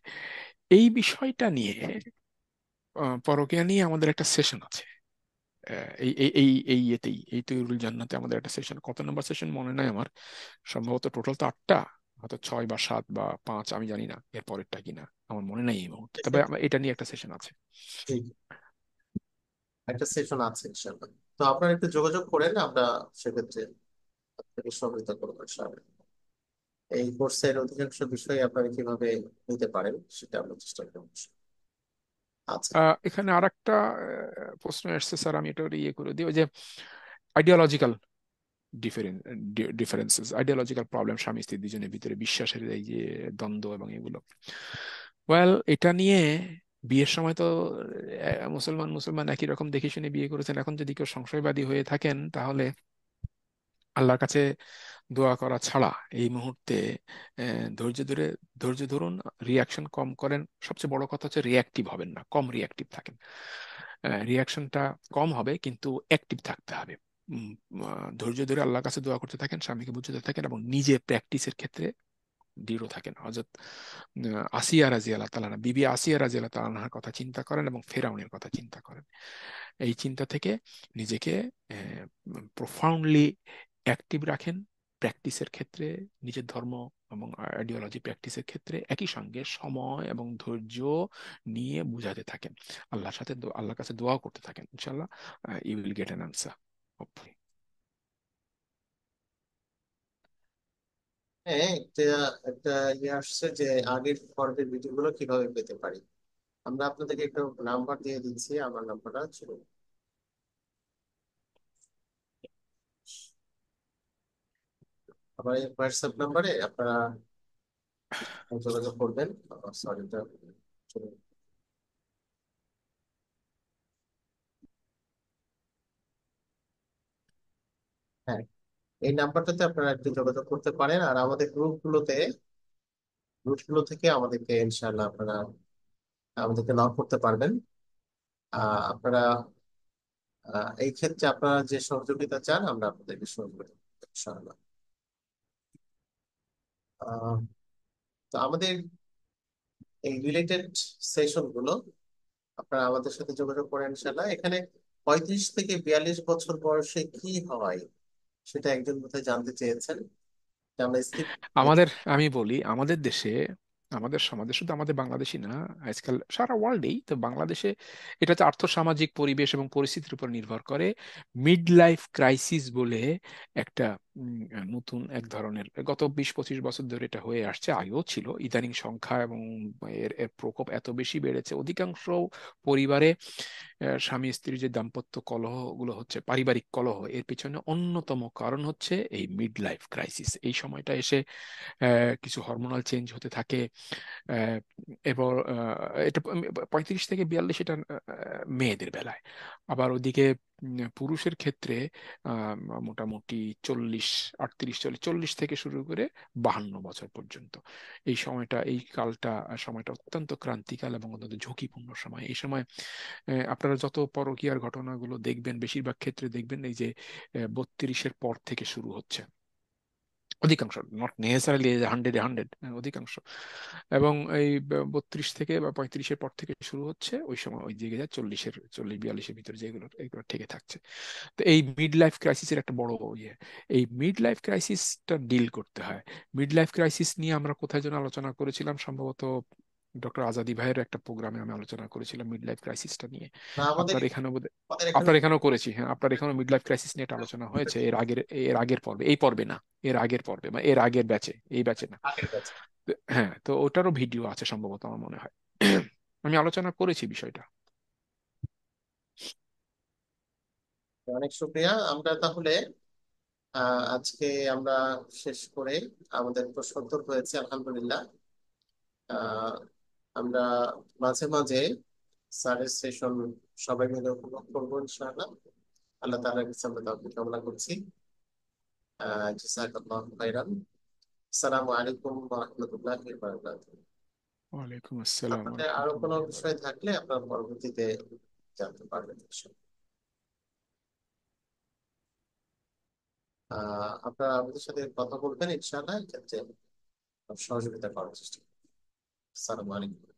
এই বিষয়টা নিয়ে, পরকীয়া নিয়ে আমাদের একটা সেশন আছে। এই এই এই এই ইয়েতেই, এই তৈরুল জান্নাতে আমাদের একটা সেশন, কত নম্বর সেশন মনে নাই আমার, সম্ভবত টোটাল তো 8টা, হয়তো 6 বা 7 বা 5, আমি জানি না এর পরেরটা কিনা, আমার মনে নাই এই মুহূর্তে। তবে এটা নিয়ে একটা সেশন আছে। ঠিক, একটা সেশন আছে ইনশাআল্লাহ। তো আপনারা একটু যোগাযোগ করেন, আমরা সেক্ষেত্রে আপনাকে সহযোগিতা করবো ইনশাআল্লাহ। এই কোর্সের অধিকাংশ বিষয় আপনারা কিভাবে নিতে পারেন সেটা আমরা চেষ্টা করবো। আচ্ছা। এখানে আর একটা প্রশ্ন এসছে স্যার, আমি এটা ইয়ে করে দিই। ওই যে আইডিওলজিক্যাল ডিফারেন্সেস, আইডিওলজিক্যাল প্রবলেম, স্বামী স্ত্রী দুজনের ভিতরে বিশ্বাসের এই যে দ্বন্দ্ব এবং এগুলো। ওয়েল, এটা নিয়ে বিয়ের সময় তো মুসলমান মুসলমান একই রকম দেখে শুনে বিয়ে করেছেন। এখন যদি কেউ সংশয়বাদী হয়ে থাকেন, তাহলে আল্লাহর কাছে দোয়া করা ছাড়া এই মুহূর্তে ধৈর্য ধরুন, রিয়াকশন কম করেন। সবচেয়ে বড় কথা হচ্ছে রিয়াক্টিভ হবেন না, কম রিয়াক্টিভ থাকেন। রিয়াকশনটা কম হবে, কিন্তু অ্যাক্টিভ থাকতে হবে। ধৈর্য ধরে আল্লাহর কাছে দোয়া করতে থাকেন, স্বামীকে বুঝতে থাকেন, এবং নিজে প্র্যাকটিসের ক্ষেত্রে দৃঢ় থাকেন। হযরত আসিয়া রাদিয়াল্লাহু তাআলা, বিবি আসিয়া রাদিয়াল্লাহু তাআলার কথা চিন্তা করেন এবং ফেরাউনের কথা চিন্তা করেন। এই চিন্তা থেকে নিজেকে প্রোফাউন্ডলি অ্যাক্টিভ রাখেন প্র্যাকটিসের ক্ষেত্রে, নিজের ধর্ম এবং আইডিওলজি প্র্যাকটিসের ক্ষেত্রে। একই সঙ্গে সময় এবং ধৈর্য নিয়ে বুঝাতে থাকেন। আল্লাহর কাছে দোয়া করতে থাকেন। ইনশাআল্লাহ you will get an answer, hopefully. হ্যাঁ, একটা একটা ইয়ে আসছে যে আগের পর্বের ভিডিও গুলো কিভাবে পেতে পারি। আমরা আপনাদেরকে একটা নাম্বার দিয়ে দিচ্ছি, আমার নাম্বারটা ছিল, আমার এই হোয়াটসঅ্যাপ নাম্বারে আপনারা যোগাযোগ করবেন। সরি, হ্যাঁ, এই নাম্বারটাতে আপনারা একটু যোগাযোগ করতে পারেন। আর আমাদের গ্রুপগুলো থেকে আমাদেরকে ইনশাআল্লাহ আপনারা আমাদেরকে নক করতে পারবেন। আপনারা এই ক্ষেত্রে আপনারা যে সহযোগিতা চান আমরা আপনাদেরকে সহযোগিতা করবো ইনশাআল্লাহ। আহ, তো আমাদের এই রিলেটেড সেশন গুলো আপনারা আমাদের সাথে যোগাযোগ করেন ইনশাআল্লাহ। এখানে 35 থেকে 42 বছর বয়সে কি হয় সেটা একজন বোধহয় জানতে চেয়েছেন। যে আমরা স্কিপ। আমাদের, আমি বলি, আমাদের দেশে, আমাদের সমাজে, শুধু আমাদের বাংলাদেশই না, আজকাল সারা ওয়ার্ল্ডেই, তো বাংলাদেশে এটা হচ্ছে আর্থসামাজিক পরিবেশ এবং পরিস্থিতির উপর নির্ভর করে। মিড লাইফ ক্রাইসিস বলে একটা নতুন এক ধরনের, গত 20-25 বছর ধরে এটা হয়ে আসছে, আগেও ছিল, ইদানিং সংখ্যা এবং এর এর প্রকোপ এত বেশি বেড়েছে, অধিকাংশ পরিবারে স্বামী স্ত্রীর যে দাম্পত্য কলহ গুলো হচ্ছে, পারিবারিক কলহ, এর পিছনে অন্যতম কারণ হচ্ছে এই মিড লাইফ ক্রাইসিস। এই সময়টা এসে কিছু হরমোনাল চেঞ্জ হতে থাকে। আহ, এবার এটা 35 থেকে 42, এটা মেয়েদের বেলায়। আবার ওদিকে পুরুষের ক্ষেত্রে আহ, মোটামুটি 40, 38, 40, 40 থেকে শুরু করে 52 বছর পর্যন্ত। এই সময়টা, এই কালটা, সময়টা অত্যন্ত ক্রান্তিকাল এবং অত্যন্ত ঝুঁকিপূর্ণ সময়। এই সময় আপনারা যত পরকীয়ার ঘটনাগুলো দেখবেন, বেশিরভাগ ক্ষেত্রে দেখবেন এই যে 32-এর পর থেকে শুরু হচ্ছে, অধিকাংশ, নট নেসেসারিলি 100-এ 100, অধিকাংশ। এবং এই 32 থেকে বা 35-এর পর থেকে শুরু হচ্ছে, ওই সময় ওই দিকে যায় 40-42-এর ভিতরে, যেগুলো এগুলো থেকে থাকছে। তো এই মিড লাইফ ক্রাইসিসের একটা বড় ইয়ে, এই মিড লাইফ ক্রাইসিসটা ডিল করতে হয়। মিড লাইফ ক্রাইসিস নিয়ে আমরা কোথায় যেন আলোচনা করেছিলাম, সম্ভবত ডক্টর আজাদি ভাইয়ের একটা প্রোগ্রামে আমি আলোচনা করেছিলাম মিড লাইফ ক্রাইসিসটা নিয়ে। না, আমাদের আপনার এখানে আমাদের এখানে আপনার এখানেও করেছি, হ্যাঁ, আপনার এখানেও মিড লাইফ ক্রাইসিস নিয়ে একটা আলোচনা হয়েছে এর আগের পর্বে, এই পর্বে না, এর আগের পর্বে, মানে এর আগের ব্যাচে, এই ব্যাচে না। আগের ব্যাচে। হ্যাঁ, তো ওটারও ভিডিও আছে সম্ভবত, আমার মনে হয়। আমি আলোচনা করেছি বিষয়টা। অনেক শুক্রিয়া। আমরা তাহলে আজকে আমরা শেষ করে, আমাদের প্রশ্নোত্তর হয়েছে আলহামদুলিল্লাহ। আহ, আমরা মাঝে মাঝে স্যারের সেশন সবাই মিলে উপভোগ করবো ইনশাআল্লাহ। আল্লাহ তাআলার কাছে আমরা তাওফিক কামনা করছি। জাযাকাল্লাহু খাইরান। আসসালামু আলাইকুম ওয়া রাহমাতুল্লাহি ওয়া বারাকাতুহু। ওয়ালাইকুম আসসালাম আপনাদের আরো কোনো রহমতুল্লাহ। বিষয় থাকলে আপনারা পরবর্তীতে জানতে পারবেন ইনশাআল্লাহ। আপনারা আমাদের সাথে কথা বলবেন ইনশাআল্লাহ, এক্ষেত্রে সহযোগিতা করার চেষ্টা করবেন। আসসালামু আলাইকুম।